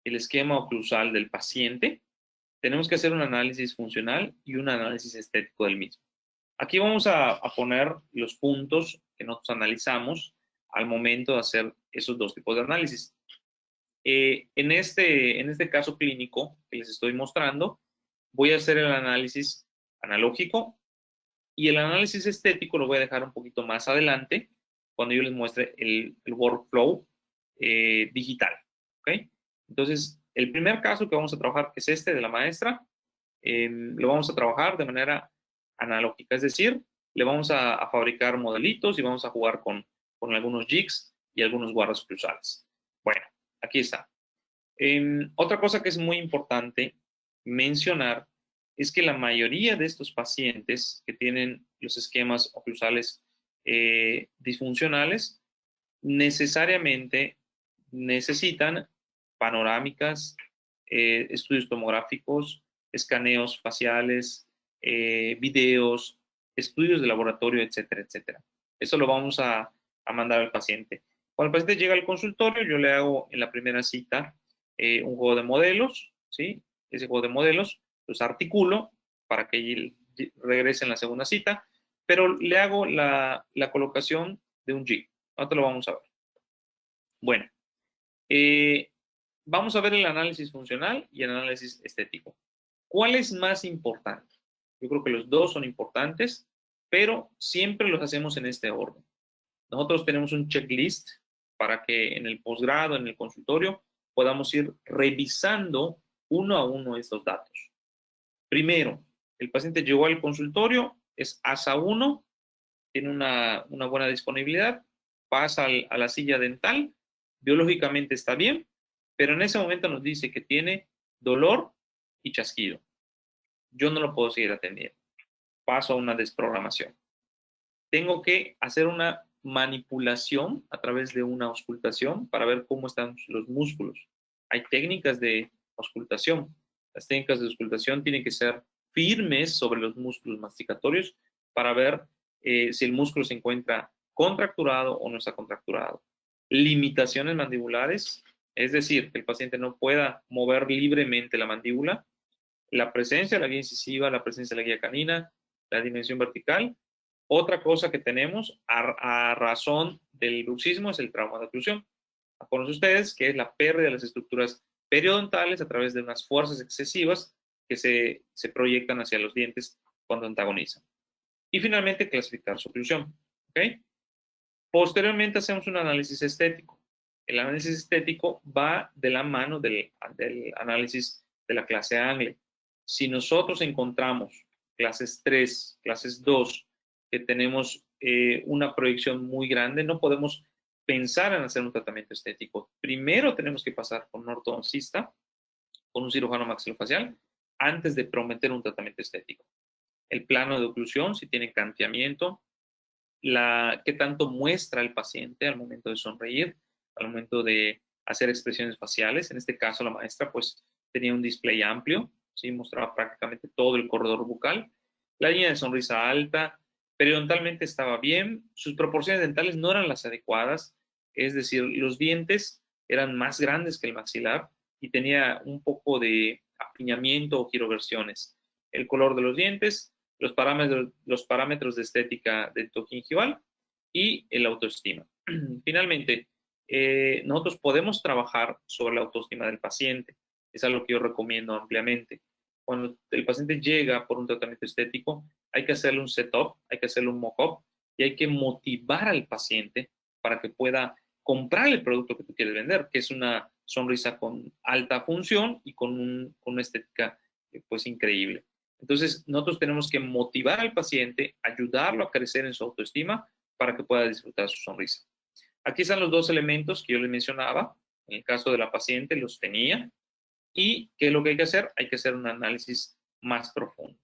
el esquema oclusal del paciente, tenemos que hacer un análisis funcional y un análisis estético del mismo. Aquí vamos a poner los puntos que nosotros analizamos al momento de hacer esos dos tipos de análisis. En este caso clínico que les estoy mostrando, voy a hacer el análisis analógico y el análisis estético lo voy a dejar un poquito más adelante cuando yo les muestre el workflow digital. ¿Okay? Entonces, el primer caso que vamos a trabajar, que es este de la maestra, lo vamos a trabajar de manera analógica, es decir, le vamos a fabricar modelitos y vamos a jugar con algunos jigs y algunos guardas oclusales. Bueno, aquí está. Otra cosa que es muy importante mencionar es que la mayoría de estos pacientes que tienen los esquemas oclusales disfuncionales necesariamente necesitan panorámicas, estudios tomográficos, escaneos faciales, videos, estudios de laboratorio, etcétera, etcétera. Eso lo vamos a mandar al paciente. Cuando el paciente llega al consultorio, yo le hago en la primera cita un juego de modelos, ¿sí? Ese juego de modelos los articulo para que regrese en la segunda cita, pero le hago la colocación de un jig. Ahora lo vamos a ver. Bueno, vamos a ver el análisis funcional y el análisis estético. ¿Cuál es más importante? Yo creo que los dos son importantes, pero siempre los hacemos en este orden. Nosotros tenemos un checklist para que en el posgrado, en el consultorio, podamos ir revisando uno a uno estos datos. Primero, el paciente llegó al consultorio, es ASA 1, tiene una buena disponibilidad, pasa a la silla dental, biológicamente está bien, pero en ese momento nos dice que tiene dolor y chasquido. Yo no lo puedo seguir atendiendo. Paso a una desprogramación. Tengo que hacer una manipulación a través de una auscultación para ver cómo están los músculos. Hay técnicas de auscultación. Las técnicas de auscultación tienen que ser firmes sobre los músculos masticatorios para ver si el músculo se encuentra contracturado o no está contracturado. Limitaciones mandibulares, es decir, que el paciente no pueda mover libremente la mandíbula. La presencia de la guía incisiva, la presencia de la guía canina, la dimensión vertical. Otra cosa que tenemos a razón del bruxismo es el trauma de oclusión. Conocen ustedes que es la pérdida de las estructuras periodontales a través de unas fuerzas excesivas que se proyectan hacia los dientes cuando antagonizan. Y finalmente, clasificar su oclusión. ¿Okay? Posteriormente hacemos un análisis estético. El análisis estético va de la mano del análisis de la clase Angle. Si nosotros encontramos clases 3, clases 2, que tenemos una proyección muy grande, no podemos pensar en hacer un tratamiento estético. Primero tenemos que pasar con un ortodoncista, con un cirujano maxilofacial, antes de prometer un tratamiento estético. El plano de oclusión, si tiene canteamiento, qué tanto muestra el paciente al momento de sonreír, al momento de hacer expresiones faciales. En este caso, la maestra pues tenía un display amplio, ¿sí? Mostraba prácticamente todo el corredor bucal. La línea de sonrisa alta, periodontalmente estaba bien, sus proporciones dentales no eran las adecuadas, es decir, los dientes eran más grandes que el maxilar y tenía un poco de apiñamiento o giroversiones. El color de los dientes, los parámetros de estética dentogingival y el autoestima. Finalmente, nosotros podemos trabajar sobre la autoestima del paciente. Es algo que yo recomiendo ampliamente. Cuando el paciente llega por un tratamiento estético, hay que hacerle un setup, hay que hacerle un mock-up y hay que motivar al paciente para que pueda comprar el producto que tú quieres vender, que es una sonrisa con alta función y con una estética pues increíble. Entonces, nosotros tenemos que motivar al paciente, ayudarlo a crecer en su autoestima para que pueda disfrutar su sonrisa. Aquí están los dos elementos que yo les mencionaba. En el caso de la paciente, los tenía. ¿Y qué es lo que hay que hacer? Hay que hacer un análisis más profundo.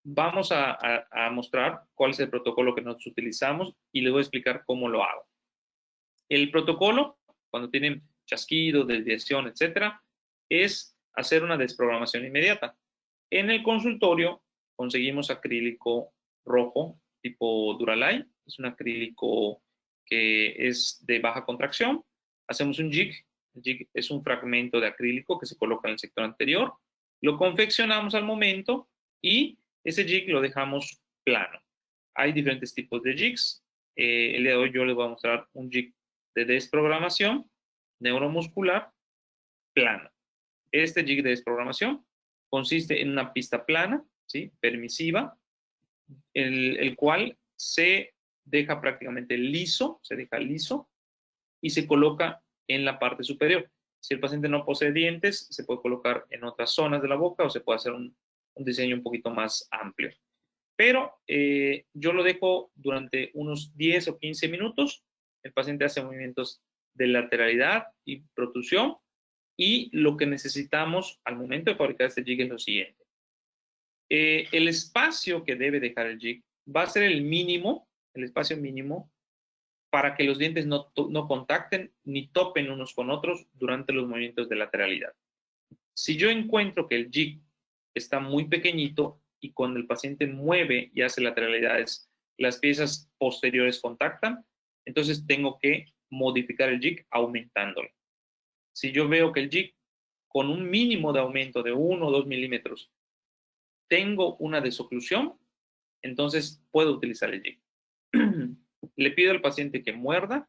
Vamos a mostrar cuál es el protocolo que nosotros utilizamos y les voy a explicar cómo lo hago. El protocolo, cuando tienen chasquido, desviación, etcétera, es hacer una desprogramación inmediata. En el consultorio conseguimos acrílico rojo tipo Duralay. Es un acrílico que es de baja contracción. Hacemos un jig. El jig es un fragmento de acrílico que se coloca en el sector anterior. Lo confeccionamos al momento y ese jig lo dejamos plano. Hay diferentes tipos de jigs. El día de hoy yo les voy a mostrar un jig de desprogramación neuromuscular plano. Este jig de desprogramación consiste en una pista plana, ¿sí? Permisiva, el cual se deja prácticamente liso, se deja liso y se coloca en la parte superior. Si el paciente no posee dientes, se puede colocar en otras zonas de la boca o se puede hacer un diseño un poquito más amplio. Pero yo lo dejo durante unos 10 o 15 minutos. El paciente hace movimientos de lateralidad y protrusión. Y lo que necesitamos al momento de fabricar este jig es lo siguiente. El espacio que debe dejar el jig va a ser el mínimo, el espacio mínimo, para que los dientes no contacten ni topen unos con otros durante los movimientos de lateralidad. Si yo encuentro que el jig está muy pequeñito y cuando el paciente mueve y hace lateralidades, las piezas posteriores contactan, entonces tengo que modificar el jig aumentándolo. Si yo veo que el jig con un mínimo de aumento de 1 o 2 milímetros tengo una desoclusión, entonces puedo utilizar el jig. Le pido al paciente que muerda,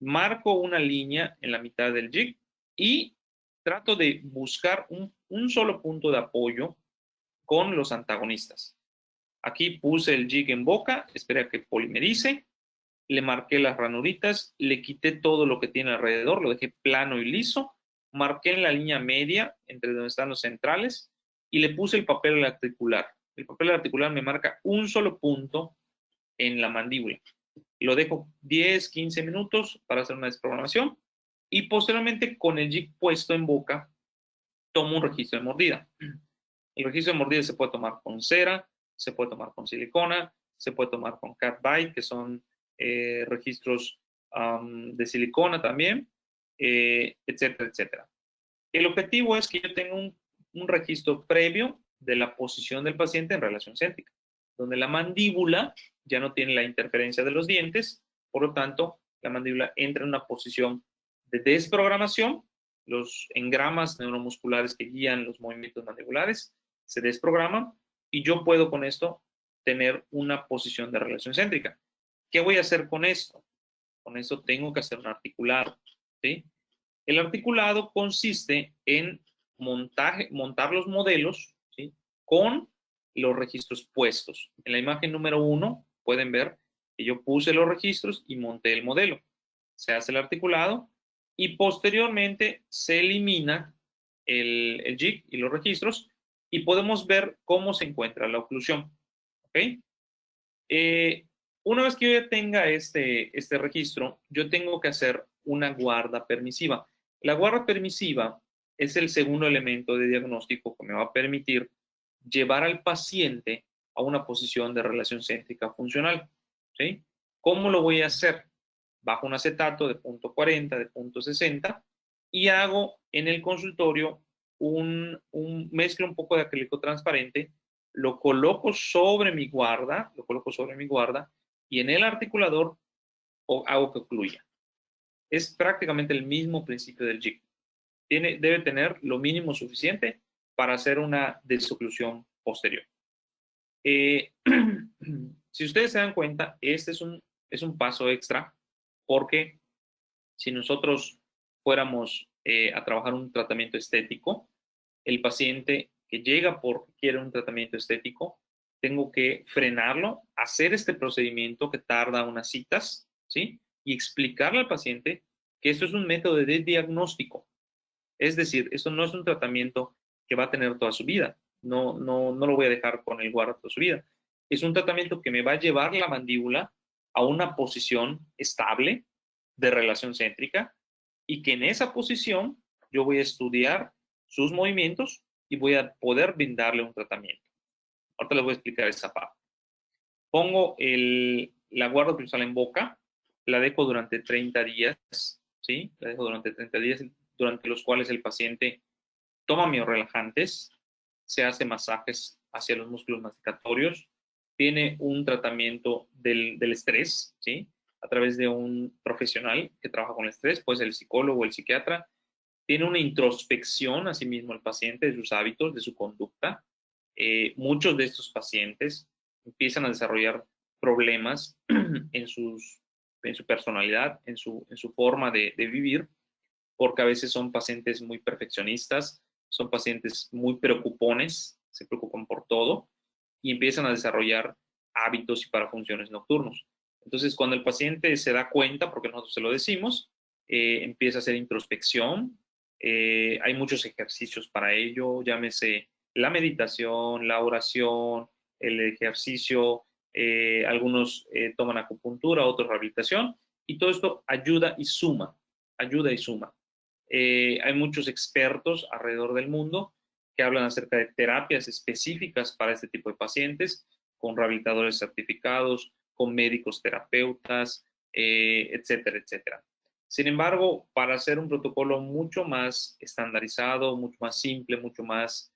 marco una línea en la mitad del jig y trato de buscar un solo punto de apoyo con los antagonistas. Aquí puse el jig en boca, esperé a que polimerice, le marqué las ranuritas, le quité todo lo que tiene alrededor, lo dejé plano y liso, marqué en la línea media, entre donde están los centrales, y le puse el papel articular. El papel articular me marca un solo punto en la mandíbula. Lo dejo 10, 15 minutos para hacer una desprogramación y posteriormente con el jig puesto en boca tomo un registro de mordida. El registro de mordida se puede tomar con cera, se puede tomar con silicona, se puede tomar con cat bite, que son registros de silicona también, etcétera, etcétera. El objetivo es que yo tenga un registro previo de la posición del paciente en relación céntrica, donde la mandíbula ya no tiene la interferencia de los dientes, por lo tanto, la mandíbula entra en una posición de desprogramación, los engramas neuromusculares que guían los movimientos mandibulares se desprograman y yo puedo con esto tener una posición de relación céntrica. ¿Qué voy a hacer con esto? Con esto tengo que hacer un articulado, ¿sí? El articulado consiste en montar los modelos, ¿sí?, con los registros puestos. En la imagen número 1 pueden ver que yo puse los registros y monté el modelo. Se hace el articulado y posteriormente se elimina el jig y los registros y podemos ver cómo se encuentra la oclusión. ¿Ok? Una vez que yo ya tenga este registro, yo tengo que hacer una guarda permisiva. La guarda permisiva es el segundo elemento de diagnóstico que me va a permitir llevar al paciente a una posición de relación céntrica funcional. ¿Sí? ¿Cómo lo voy a hacer? Bajo un acetato de punto 40, de punto 60 y hago en el consultorio mezclo un poco de acrílico transparente, lo coloco sobre mi guarda, y en el articulador hago que ocluya. Es prácticamente el mismo principio del jig. Debe tener lo mínimo suficiente para hacer una desoclusión posterior. Si ustedes se dan cuenta, este es un paso extra porque si nosotros fuéramos a trabajar un tratamiento estético, el paciente que llega porque quiere un tratamiento estético, tengo que frenarlo, hacer este procedimiento que tarda unas citas, ¿sí? Y explicarle al paciente que esto es un método de diagnóstico. Es decir, esto no es un tratamiento que va a tener toda su vida. No lo voy a dejar con el guarda toda su vida. Es un tratamiento que me va a llevar la mandíbula a una posición estable de relación céntrica y que en esa posición yo voy a estudiar sus movimientos y voy a poder brindarle un tratamiento. Ahorita les voy a explicar esa parte. Pongo la guarda oclusal en boca, la dejo durante 30 días, ¿sí? La dejo durante 30 días, durante los cuales el paciente toma miorrelajantes, se hace masajes hacia los músculos masticatorios, tiene un tratamiento del estrés, ¿sí? A través de un profesional que trabaja con el estrés, puede ser el psicólogo o el psiquiatra. Tiene una introspección a sí mismo el paciente de sus hábitos, de su conducta. Muchos de estos pacientes empiezan a desarrollar problemas en su personalidad, en su forma de vivir, porque a veces son pacientes muy perfeccionistas, son pacientes muy preocupones, se preocupan por todo y empiezan a desarrollar hábitos y parafunciones nocturnos. Entonces, cuando el paciente se da cuenta, porque nosotros se lo decimos, empieza a hacer introspección, Hay muchos ejercicios para ello, llámese la meditación, la oración, el ejercicio, algunos toman acupuntura, otros rehabilitación, y todo esto ayuda y suma, ayuda y suma. Hay muchos expertos alrededor del mundo que hablan acerca de terapias específicas para este tipo de pacientes, con rehabilitadores certificados, con médicos terapeutas, etcétera, etcétera. Sin embargo, para hacer un protocolo mucho más estandarizado, mucho más simple, mucho más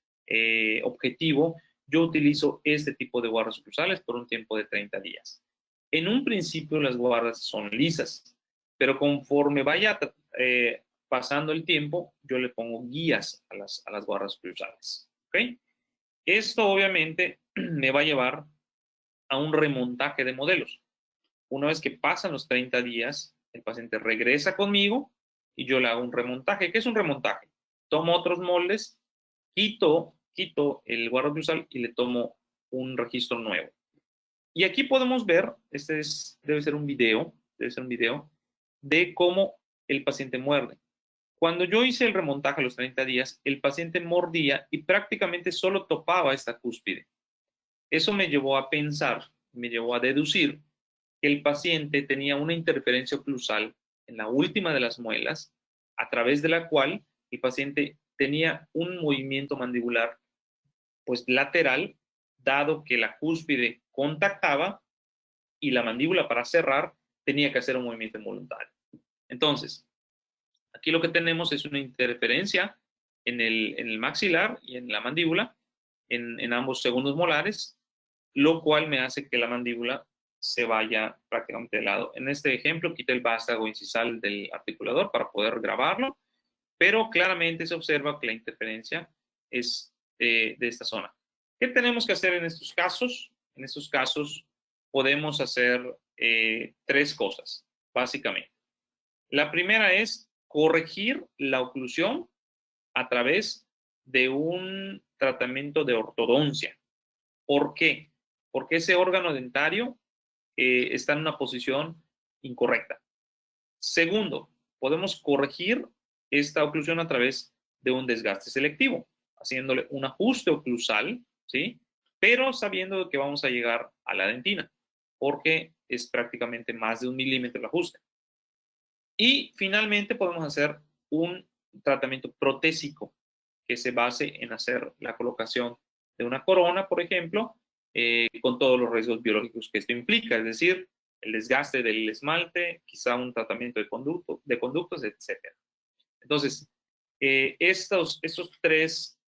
objetivo, yo utilizo este tipo de guardas oclusales por un tiempo de 30 días. En un principio las guardas son lisas, pero conforme vaya pasando el tiempo, yo le pongo guías a las guardas oclusales. ¿Okay? Esto obviamente me va a llevar a un remontaje de modelos. Una vez que pasan los 30 días, el paciente regresa conmigo y yo le hago un remontaje. ¿Qué es un remontaje? Tomo otros moldes, quito el guarda oclusal y le tomo un registro nuevo. Y aquí podemos ver, debe ser un video de cómo el paciente muerde. Cuando yo hice el remontaje a los 30 días, el paciente mordía y prácticamente solo topaba esta cúspide. Eso me llevó a pensar, me llevó a deducir que el paciente tenía una interferencia oclusal en la última de las muelas, a través de la cual el paciente tenía un movimiento mandibular pues lateral, dado que la cúspide contactaba y la mandíbula para cerrar tenía que hacer un movimiento involuntario. Entonces, aquí lo que tenemos es una interferencia en el maxilar y en la mandíbula, en ambos segundos molares, lo cual me hace que la mandíbula se vaya prácticamente de lado. En este ejemplo, quité el vástago incisal del articulador para poder grabarlo, pero claramente se observa que la interferencia es de esta zona. ¿Qué tenemos que hacer en estos casos? En estos casos podemos hacer tres cosas, básicamente. La primera es corregir la oclusión a través de un tratamiento de ortodoncia. ¿Por qué? Porque ese órgano dentario está en una posición incorrecta. Segundo, podemos corregir esta oclusión a través de un desgaste selectivo, haciéndole un ajuste oclusal, ¿sí? Pero sabiendo que vamos a llegar a la dentina, porque es prácticamente más de 1 milímetro el ajuste. Y finalmente podemos hacer un tratamiento protésico que se base en hacer la colocación de una corona, por ejemplo, con todos los riesgos biológicos que esto implica, es decir, el desgaste del esmalte, quizá un tratamiento de conductos, etc. Entonces, estos tres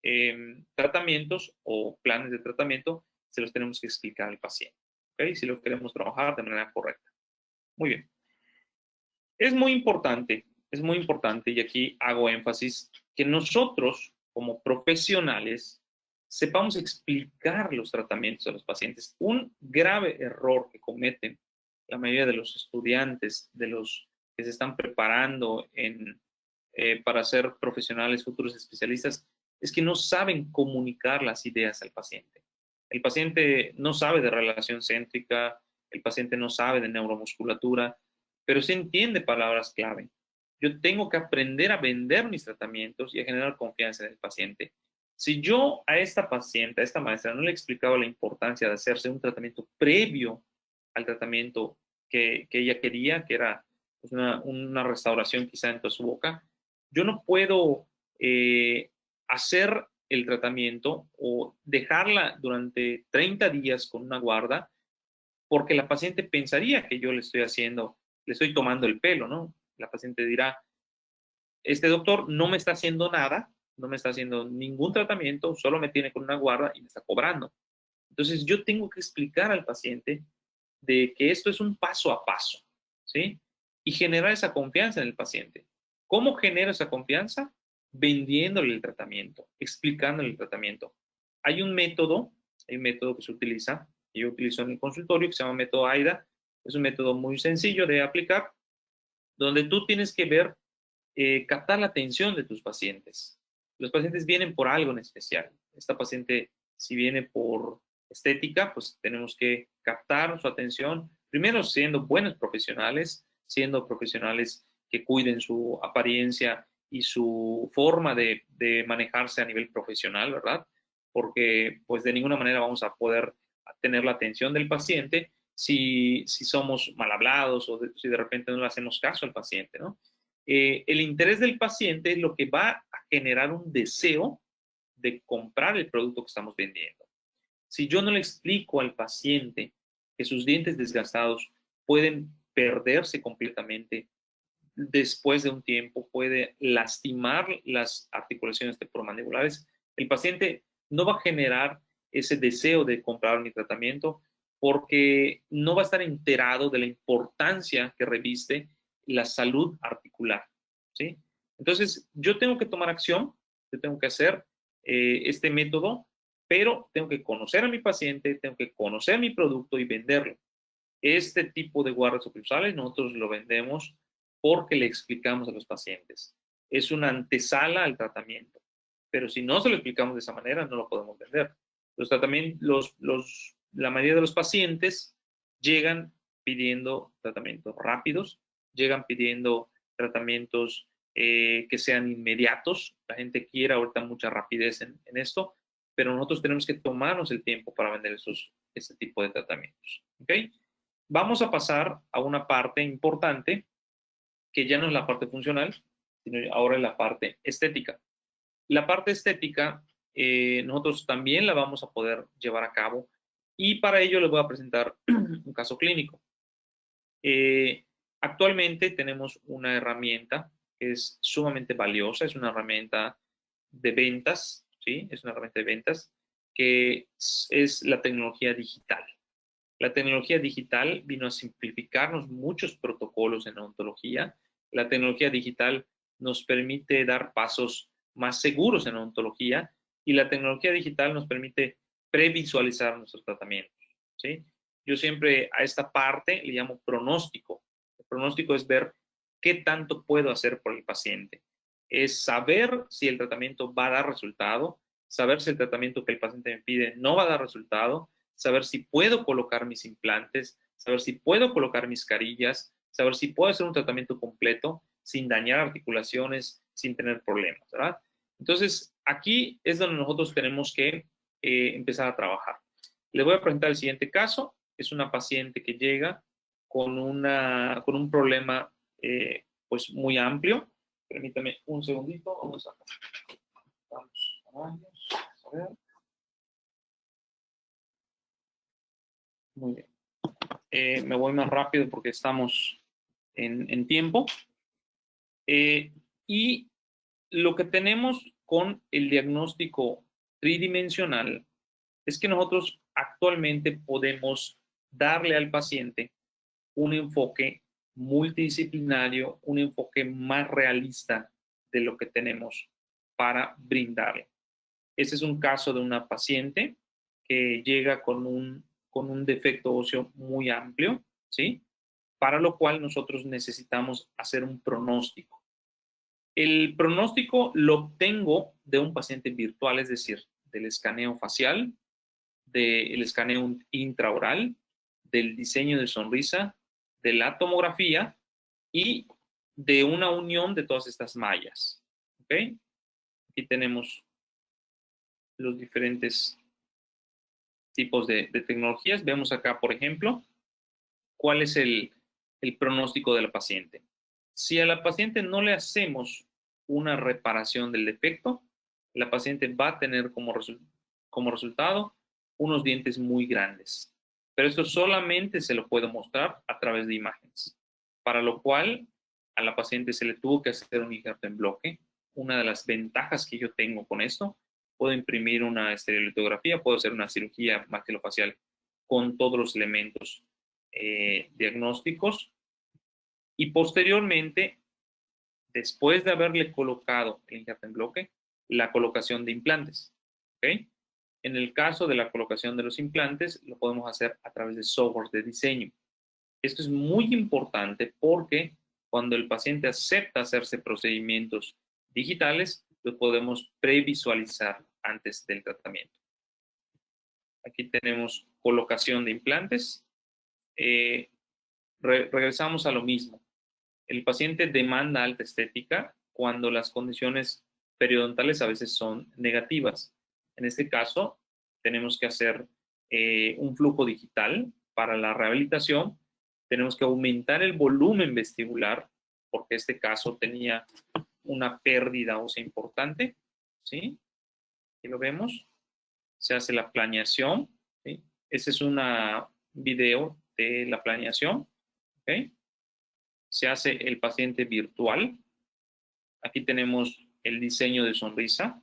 tratamientos o planes de tratamiento se los tenemos que explicar al paciente, ¿okay? Si lo queremos trabajar de manera correcta. Muy bien. Es muy importante, y aquí hago énfasis, que nosotros, como profesionales, sepamos explicar los tratamientos a los pacientes. Un grave error que cometen la mayoría de los estudiantes, de los que se están preparando para ser profesionales, futuros especialistas, es que no saben comunicar las ideas al paciente. El paciente no sabe de relación céntrica, el paciente no sabe de neuromusculatura, pero sí entiende palabras clave. Yo tengo que aprender a vender mis tratamientos y a generar confianza en el paciente. Si yo a esta paciente, a esta maestra, no le explicaba la importancia de hacerse un tratamiento previo al tratamiento que ella quería, que era pues una restauración quizá en toda su boca, yo no puedo hacer el tratamiento o dejarla durante 30 días con una guarda, porque la paciente pensaría que yo le estoy tomando el pelo, ¿no? La paciente dirá, este doctor no me está haciendo nada, no me está haciendo ningún tratamiento, solo me tiene con una guarda y me está cobrando. Entonces yo tengo que explicar al paciente de que esto es un paso a paso, ¿sí? Y generar esa confianza en el paciente. ¿Cómo genero esa confianza? Vendiéndole el tratamiento, explicándole el tratamiento. Hay un método que se utiliza, que yo utilizo en el consultorio, que se llama método AIDA. Es un método muy sencillo de aplicar, donde tú tienes que ver, captar la atención de tus pacientes. Los pacientes vienen por algo en especial. Esta paciente, si viene por estética, pues tenemos que captar su atención, primero siendo buenos profesionales, siendo profesionales que cuiden su apariencia y su forma de manejarse a nivel profesional, ¿verdad? Porque pues de ninguna manera vamos a poder tener la atención del paciente si somos mal hablados o si de repente no le hacemos caso al paciente, ¿no? El interés del paciente es lo que va a generar un deseo de comprar el producto que estamos vendiendo. Si yo no le explico al paciente que sus dientes desgastados pueden perderse completamente después de un tiempo, puede lastimar las articulaciones temporomandibulares, el paciente no va a generar ese deseo de comprar mi tratamiento porque no va a estar enterado de la importancia que reviste la salud articular, ¿sí? Entonces, yo tengo que tomar acción, yo tengo que hacer este método, pero tengo que conocer a mi paciente, tengo que conocer mi producto y venderlo. Este tipo de guardas oclusales nosotros lo vendemos porque le explicamos a los pacientes. Es una antesala al tratamiento, pero si no se lo explicamos de esa manera, no lo podemos vender. Los tratamientos, la mayoría de los pacientes llegan pidiendo tratamientos rápidos, llegan pidiendo tratamientos que sean inmediatos. La gente quiere ahorita mucha rapidez en esto, pero nosotros tenemos que tomarnos el tiempo para vender este tipo de tratamientos. ¿Ok? Vamos a pasar a una parte importante que ya no es la parte funcional, sino ahora es la parte estética. La parte estética nosotros también la vamos a poder llevar a cabo y para ello les voy a presentar un caso clínico. Actualmente tenemos una herramienta que es sumamente valiosa, es una herramienta de ventas, ¿sí? Es una herramienta de ventas que es la tecnología digital. La tecnología digital vino a simplificarnos muchos protocolos en odontología. La tecnología digital nos permite dar pasos más seguros en odontología y la tecnología digital nos permite previsualizar nuestros tratamientos, ¿sí? Yo siempre a esta parte le llamo pronóstico. El pronóstico es ver qué tanto puedo hacer por el paciente. Es saber si el tratamiento va a dar resultado, saber si el tratamiento que el paciente me pide no va a dar resultado, saber si puedo colocar mis implantes, saber si puedo colocar mis carillas, saber si puedo hacer un tratamiento completo sin dañar articulaciones, sin tener problemas, ¿verdad? Entonces, aquí es donde nosotros tenemos que empezar a trabajar. Les voy a presentar el siguiente caso. Es una paciente que llega con un problema pues muy amplio. Permítame un segundito. Vamos a ver. Muy bien. Me voy más rápido porque estamos en tiempo. Y lo que tenemos con el diagnóstico tridimensional es que nosotros actualmente podemos darle al paciente un enfoque multidisciplinario, un enfoque más realista de lo que tenemos para brindarle. Este es un caso de una paciente que llega con un defecto óseo muy amplio, ¿sí? Para lo cual nosotros necesitamos hacer un pronóstico. El pronóstico lo obtengo de un paciente virtual, es decir, del escaneo facial, del escaneo intraoral, del diseño de sonrisa, de la tomografía y de una unión de todas estas mallas. ¿Ok? Aquí tenemos los diferentes tipos de tecnologías. Vemos acá, por ejemplo, cuál es el pronóstico de la paciente. Si a la paciente no le hacemos una reparación del defecto, la paciente va a tener como resultado unos dientes muy grandes. Pero esto solamente se lo puedo mostrar a través de imágenes, para lo cual a la paciente se le tuvo que hacer un injerto en bloque. Una de las ventajas que yo tengo con esto, puedo imprimir una estereolitografía, puedo hacer una cirugía maxilofacial con todos los elementos diagnósticos y posteriormente, después de haberle colocado el injerto en bloque, la colocación de implantes. ¿Okay? En el caso de la colocación de los implantes, lo podemos hacer a través de software de diseño. Esto es muy importante porque cuando el paciente acepta hacerse procedimientos digitales, lo podemos previsualizar antes del tratamiento. Aquí tenemos colocación de implantes. Regresamos a lo mismo. El paciente demanda alta estética, cuando las condiciones periodontales a veces son negativas. En este caso, tenemos que hacer un flujo digital para la rehabilitación. Tenemos que aumentar el volumen vestibular, porque este caso tenía una pérdida ósea importante, ¿sí? Aquí lo vemos. Se hace la planeación, ¿sí? Este es un video de la planeación, ¿ok? Se hace el paciente virtual. Aquí tenemos el diseño de sonrisa.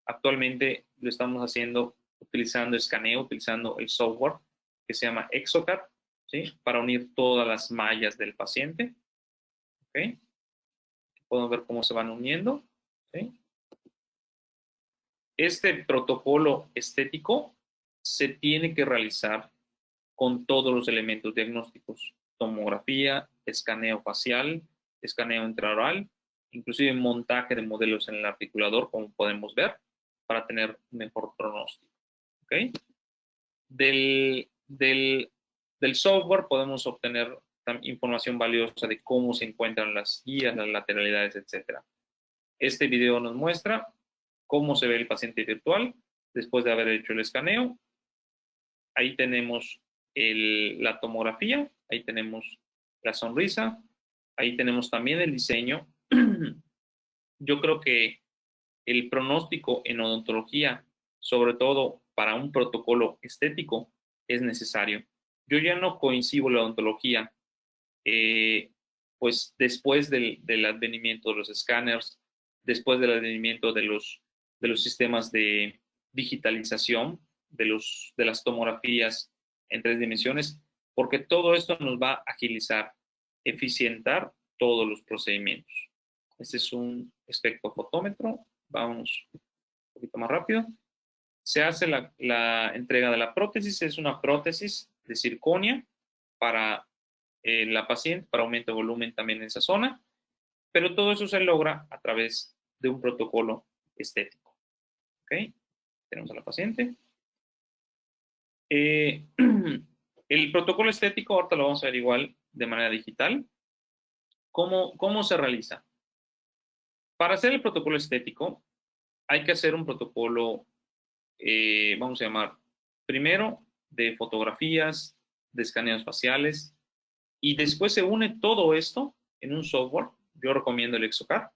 Actualmente lo estamos haciendo utilizando escaneo, utilizando el software que se llama Exocad, ¿sí? Para unir todas las mallas del paciente, ¿ok? Podemos ver cómo se van uniendo, ¿sí? Este protocolo estético se tiene que realizar con todos los elementos diagnósticos: tomografía, escaneo facial, escaneo intraoral, inclusive montaje de modelos en el articulador, como podemos ver, para tener mejor pronóstico, ¿ok? Del software podemos obtener información valiosa de cómo se encuentran las guías, las lateralidades, etc. Este video nos muestra cómo se ve el paciente virtual después de haber hecho el escaneo. Ahí tenemos la tomografía, ahí tenemos la sonrisa, ahí tenemos también el diseño. Yo creo que el pronóstico en odontología, sobre todo para un protocolo estético, es necesario. Yo ya no coincido la odontología, pues después del advenimiento de los escáneres, después del advenimiento de los sistemas de digitalización, de las tomografías en 3 dimensiones, porque todo esto nos va a agilizar, eficientar todos los procedimientos. Este es un espectrofotómetro. Vamos un poquito más rápido. Se hace la entrega de la prótesis. Es una prótesis de circonia para la paciente, para aumento de volumen también en esa zona, pero todo eso se logra a través de un protocolo estético. ¿Ok? Tenemos a la paciente. El protocolo estético, ahorita lo vamos a ver igual de manera digital. ¿Cómo se realiza? Para hacer el protocolo estético, hay que hacer un protocolo, vamos a llamar, primero de fotografías, de escaneos faciales, y después se une todo esto en un software. Yo recomiendo el Exocad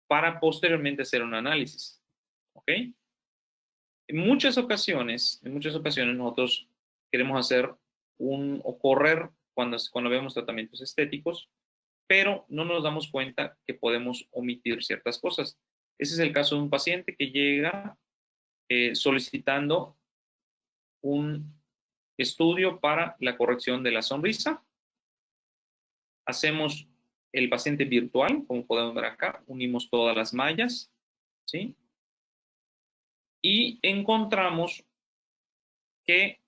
para posteriormente hacer un análisis. ¿Ok? En muchas ocasiones nosotros queremos hacer o correr cuando vemos tratamientos estéticos, pero no nos damos cuenta que podemos omitir ciertas cosas. Ese es el caso de un paciente que llega solicitando un estudio para la corrección de la sonrisa. Hacemos el paciente virtual, como podemos ver acá, unimos todas las mallas, ¿sí? Y encontramos que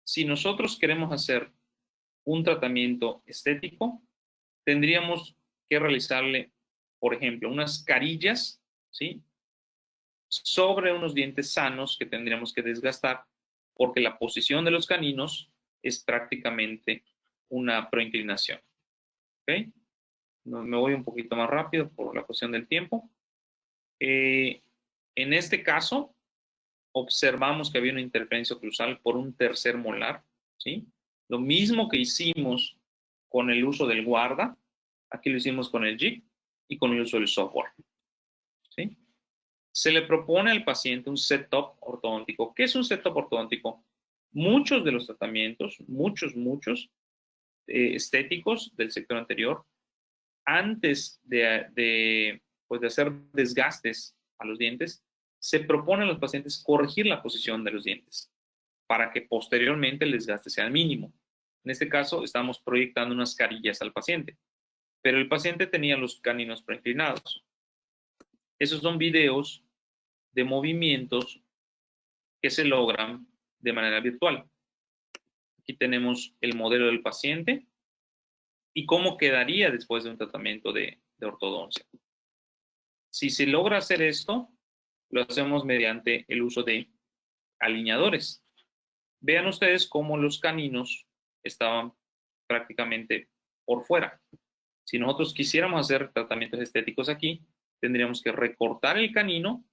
si nosotros queremos hacer un tratamiento estético, tendríamos que realizarle, por ejemplo, unas carillas, ¿sí? Sobre unos dientes sanos que tendríamos que desgastar, porque la posición de los caninos es prácticamente una proinclinación. ¿Ok? Me voy un poquito más rápido por la cuestión del tiempo. En este caso, observamos que había una interferencia oclusal por un tercer molar, ¿sí? Lo mismo que hicimos con el uso del guarda, aquí lo hicimos con el jig y con el uso del software, ¿sí? Se le propone al paciente un setup ortodóntico. ¿Qué es un setup ortodóntico? Muchos de los tratamientos, muchos estéticos del sector anterior, antes de hacer desgastes a los dientes, se propone a los pacientes corregir la posición de los dientes para que posteriormente el desgaste sea mínimo. En este caso, estamos proyectando unas carillas al paciente, pero el paciente tenía los caninos preinclinados. Esos son videos de movimientos que se logran de manera virtual. Aquí tenemos el modelo del paciente y cómo quedaría después de un tratamiento de ortodoncia. Si se logra hacer esto, lo hacemos mediante el uso de alineadores. Vean ustedes cómo los caninos estaban prácticamente por fuera. Si nosotros quisiéramos hacer tratamientos estéticos aquí, tendríamos que recortar el canino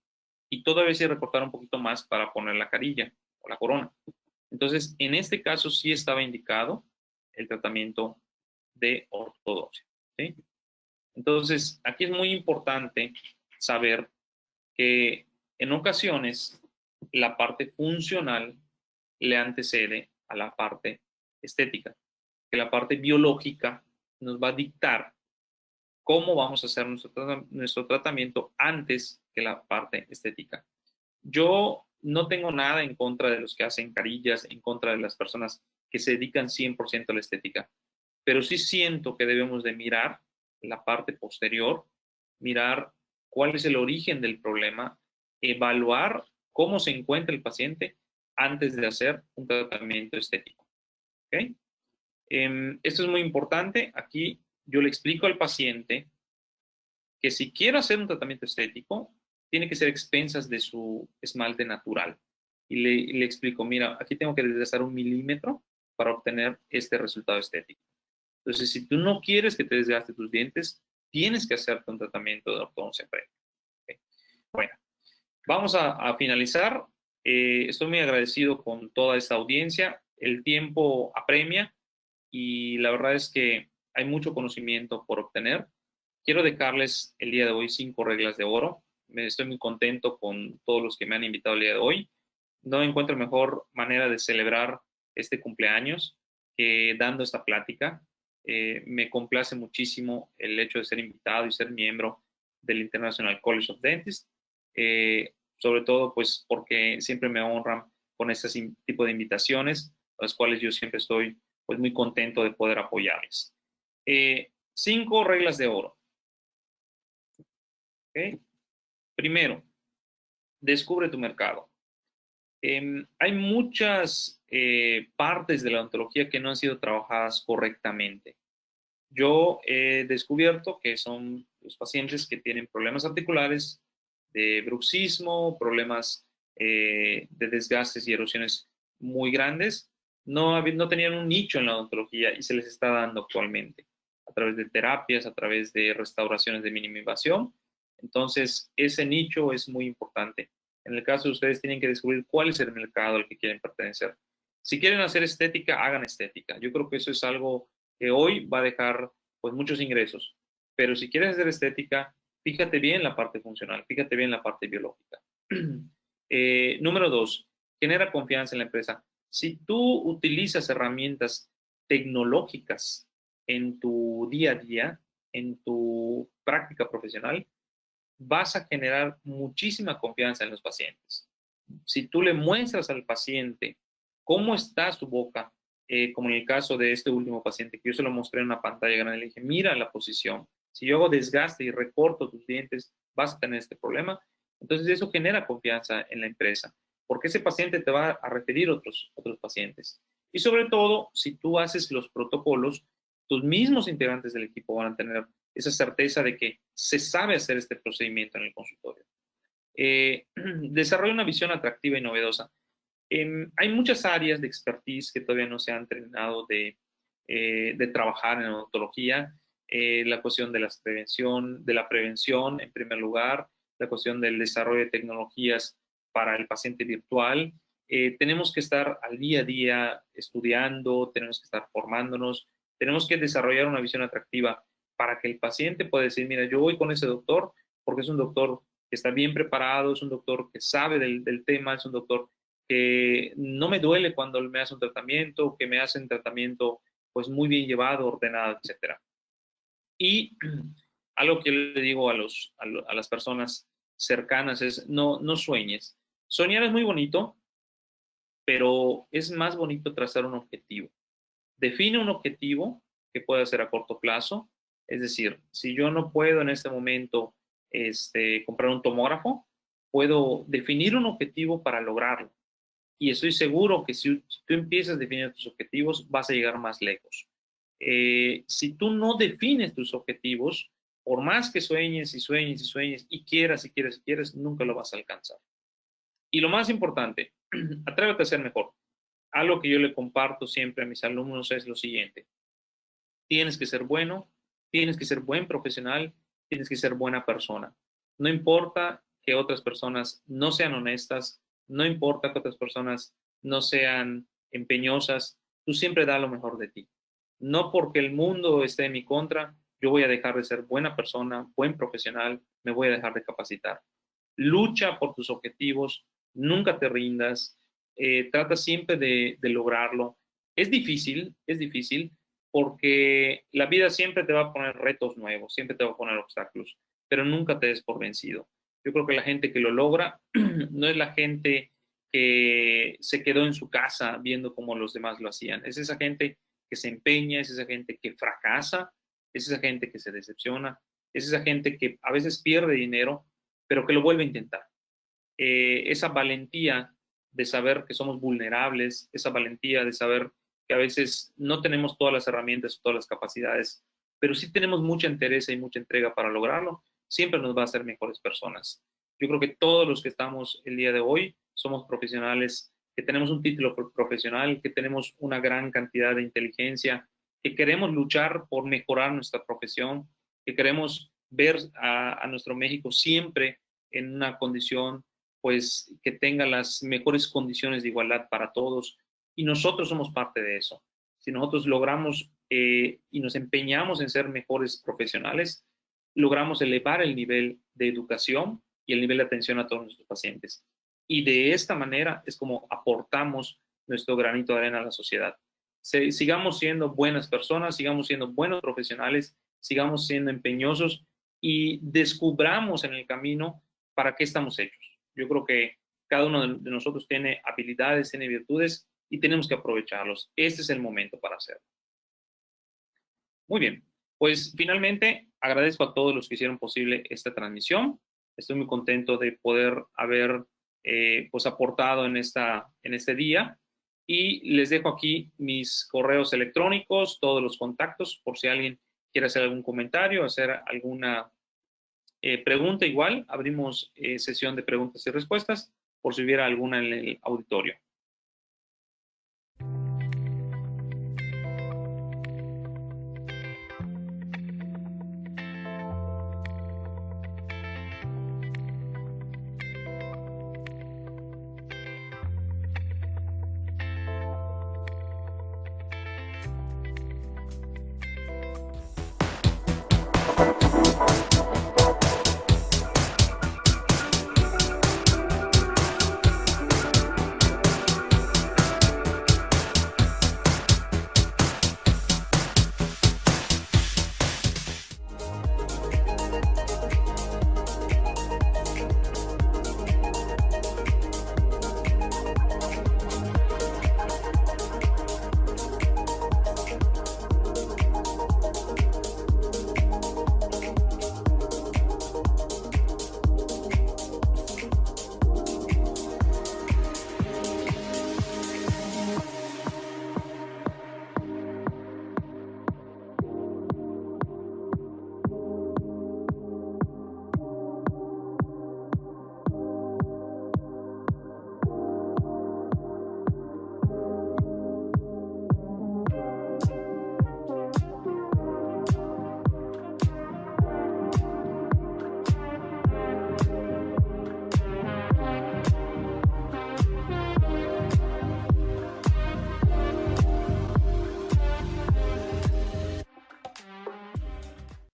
y todavía sí recortar un poquito más para poner la carilla o la corona. Entonces, en este caso sí estaba indicado el tratamiento de ortodoncia, ¿sí? Entonces, aquí es muy importante saber que en ocasiones la parte funcional le antecede a la parte estética, que la parte biológica nos va a dictar cómo vamos a hacer nuestro tratamiento antes que la parte estética. Yo no tengo nada en contra de los que hacen carillas, en contra de las personas que se dedican 100% a la estética, pero sí siento que debemos de mirar la parte posterior, mirar cuál es el origen del problema, evaluar cómo se encuentra el paciente antes de hacer un tratamiento estético. ¿Okay? Esto es muy importante. Aquí yo le explico al paciente que si quiero hacer un tratamiento estético, tiene que ser expensas de su esmalte natural. Y le explico, mira, aquí tengo que desgastar 1 milímetro para obtener este resultado estético. Entonces, si tú no quieres que te desgaste tus dientes, tienes que hacerte un tratamiento de ortodoncia previa. ¿Okay? Bueno, vamos a finalizar. Estoy muy agradecido con toda esta audiencia. El tiempo apremia y la verdad es que hay mucho conocimiento por obtener. Quiero dejarles el día de hoy 5 reglas de oro. Estoy muy contento con todos los que me han invitado el día de hoy. No encuentro mejor manera de celebrar este cumpleaños que dando esta plática. Me complace muchísimo el hecho de ser invitado y ser miembro del International College of Dentists. Sobre todo, pues, porque siempre me honran con este tipo de invitaciones, las cuales yo siempre estoy, pues, muy contento de poder apoyarles. 5 reglas de oro. ¿Okay? Primero, descubre tu mercado. Hay muchas partes de la odontología que no han sido trabajadas correctamente. Yo he descubierto que son los pacientes que tienen problemas articulares, de bruxismo, problemas de desgastes y erosiones muy grandes, no tenían un nicho en la odontología y se les está dando actualmente a través de terapias, a través de restauraciones de mínima invasión. Entonces, ese nicho es muy importante. En el caso de ustedes, tienen que descubrir cuál es el mercado al que quieren pertenecer. Si quieren hacer estética, hagan estética. Yo creo que eso es algo que hoy va a dejar pues muchos ingresos. Pero si quieres hacer estética, fíjate bien la parte funcional, fíjate bien la parte biológica. Número 2, genera confianza en la empresa. Si tú utilizas herramientas tecnológicas en tu día a día, en tu práctica profesional, vas a generar muchísima confianza en los pacientes. Si tú le muestras al paciente cómo está su boca, como en el caso de este último paciente, que yo se lo mostré en una pantalla grande, le dije, mira la posición, si yo hago desgaste y recorto tus dientes, vas a tener este problema. Entonces eso genera confianza en la empresa, porque ese paciente te va a referir otros pacientes. Y sobre todo, si tú haces los protocolos, tus mismos integrantes del equipo van a tener esa certeza de que se sabe hacer este procedimiento en el consultorio. Desarrolla una visión atractiva y novedosa. Hay muchas áreas de expertise que todavía no se han terminado de trabajar en odontología. La cuestión de la prevención, en primer lugar, la cuestión del desarrollo de tecnologías para el paciente virtual. Tenemos que estar al día a día estudiando, tenemos que estar formándonos, tenemos que desarrollar una visión atractiva para que el paciente pueda decir, mira, yo voy con ese doctor porque es un doctor que está bien preparado, es un doctor que sabe del tema, es un doctor que no me duele cuando me hace un tratamiento, que me hace un tratamiento pues muy bien llevado, ordenado, etcétera. Y algo que yo le digo a las personas cercanas es no sueñes. Soñar es muy bonito, pero es más bonito trazar un objetivo. Define un objetivo que pueda ser a corto plazo. Es decir, si yo no puedo en este momento comprar un tomógrafo, puedo definir un objetivo para lograrlo. Y estoy seguro que si tú empiezas a definir tus objetivos, vas a llegar más lejos. Si tú no defines tus objetivos, por más que sueñes y sueñes y sueñes y quieras y quieras y quieras, nunca lo vas a alcanzar. Y lo más importante, atrévete a ser mejor. Algo que yo le comparto siempre a mis alumnos es lo siguiente. Tienes que ser bueno, tienes que ser buen profesional, tienes que ser buena persona. No importa que otras personas no sean honestas, no importa que otras personas no sean empeñosas, tú siempre da lo mejor de ti. No porque el mundo esté en mi contra, yo voy a dejar de ser buena persona, buen profesional, me voy a dejar de capacitar. Lucha por tus objetivos, nunca te rindas, trata siempre de lograrlo. Es difícil porque la vida siempre te va a poner retos nuevos, siempre te va a poner obstáculos, pero nunca te des por vencido. Yo creo que la gente que lo logra no es la gente que se quedó en su casa viendo cómo los demás lo hacían. Es esa gente que se empeña, es esa gente que fracasa, es esa gente que se decepciona, es esa gente que a veces pierde dinero, pero que lo vuelve a intentar. Esa valentía de saber que somos vulnerables, esa valentía de saber que a veces no tenemos todas las herramientas, todas las capacidades, pero sí tenemos mucha interés y mucha entrega para lograrlo, siempre nos va a hacer mejores personas. Yo creo que todos los que estamos el día de hoy somos profesionales, que tenemos un título profesional, que tenemos una gran cantidad de inteligencia, que queremos luchar por mejorar nuestra profesión, que queremos ver a nuestro México siempre en una condición pues que tenga las mejores condiciones de igualdad para todos y nosotros somos parte de eso. Si nosotros logramos y nos empeñamos en ser mejores profesionales, logramos elevar el nivel de educación y el nivel de atención a todos nuestros pacientes. Y de esta manera es como aportamos nuestro granito de arena a la sociedad. Sigamos siendo buenas personas, sigamos siendo buenos profesionales, sigamos siendo empeñosos y descubramos en el camino para qué estamos hechos. Yo creo que cada uno de nosotros tiene habilidades, tiene virtudes y tenemos que aprovecharlos. Este es el momento para hacerlo. Muy bien, pues finalmente agradezco a todos los que hicieron posible esta transmisión. Estoy muy contento de poder haber pues aportado en este día y les dejo aquí mis correos electrónicos, todos los contactos por si alguien quiere hacer algún comentario, hacer alguna pregunta igual. Abrimos sesión de preguntas y respuestas por si hubiera alguna en el auditorio.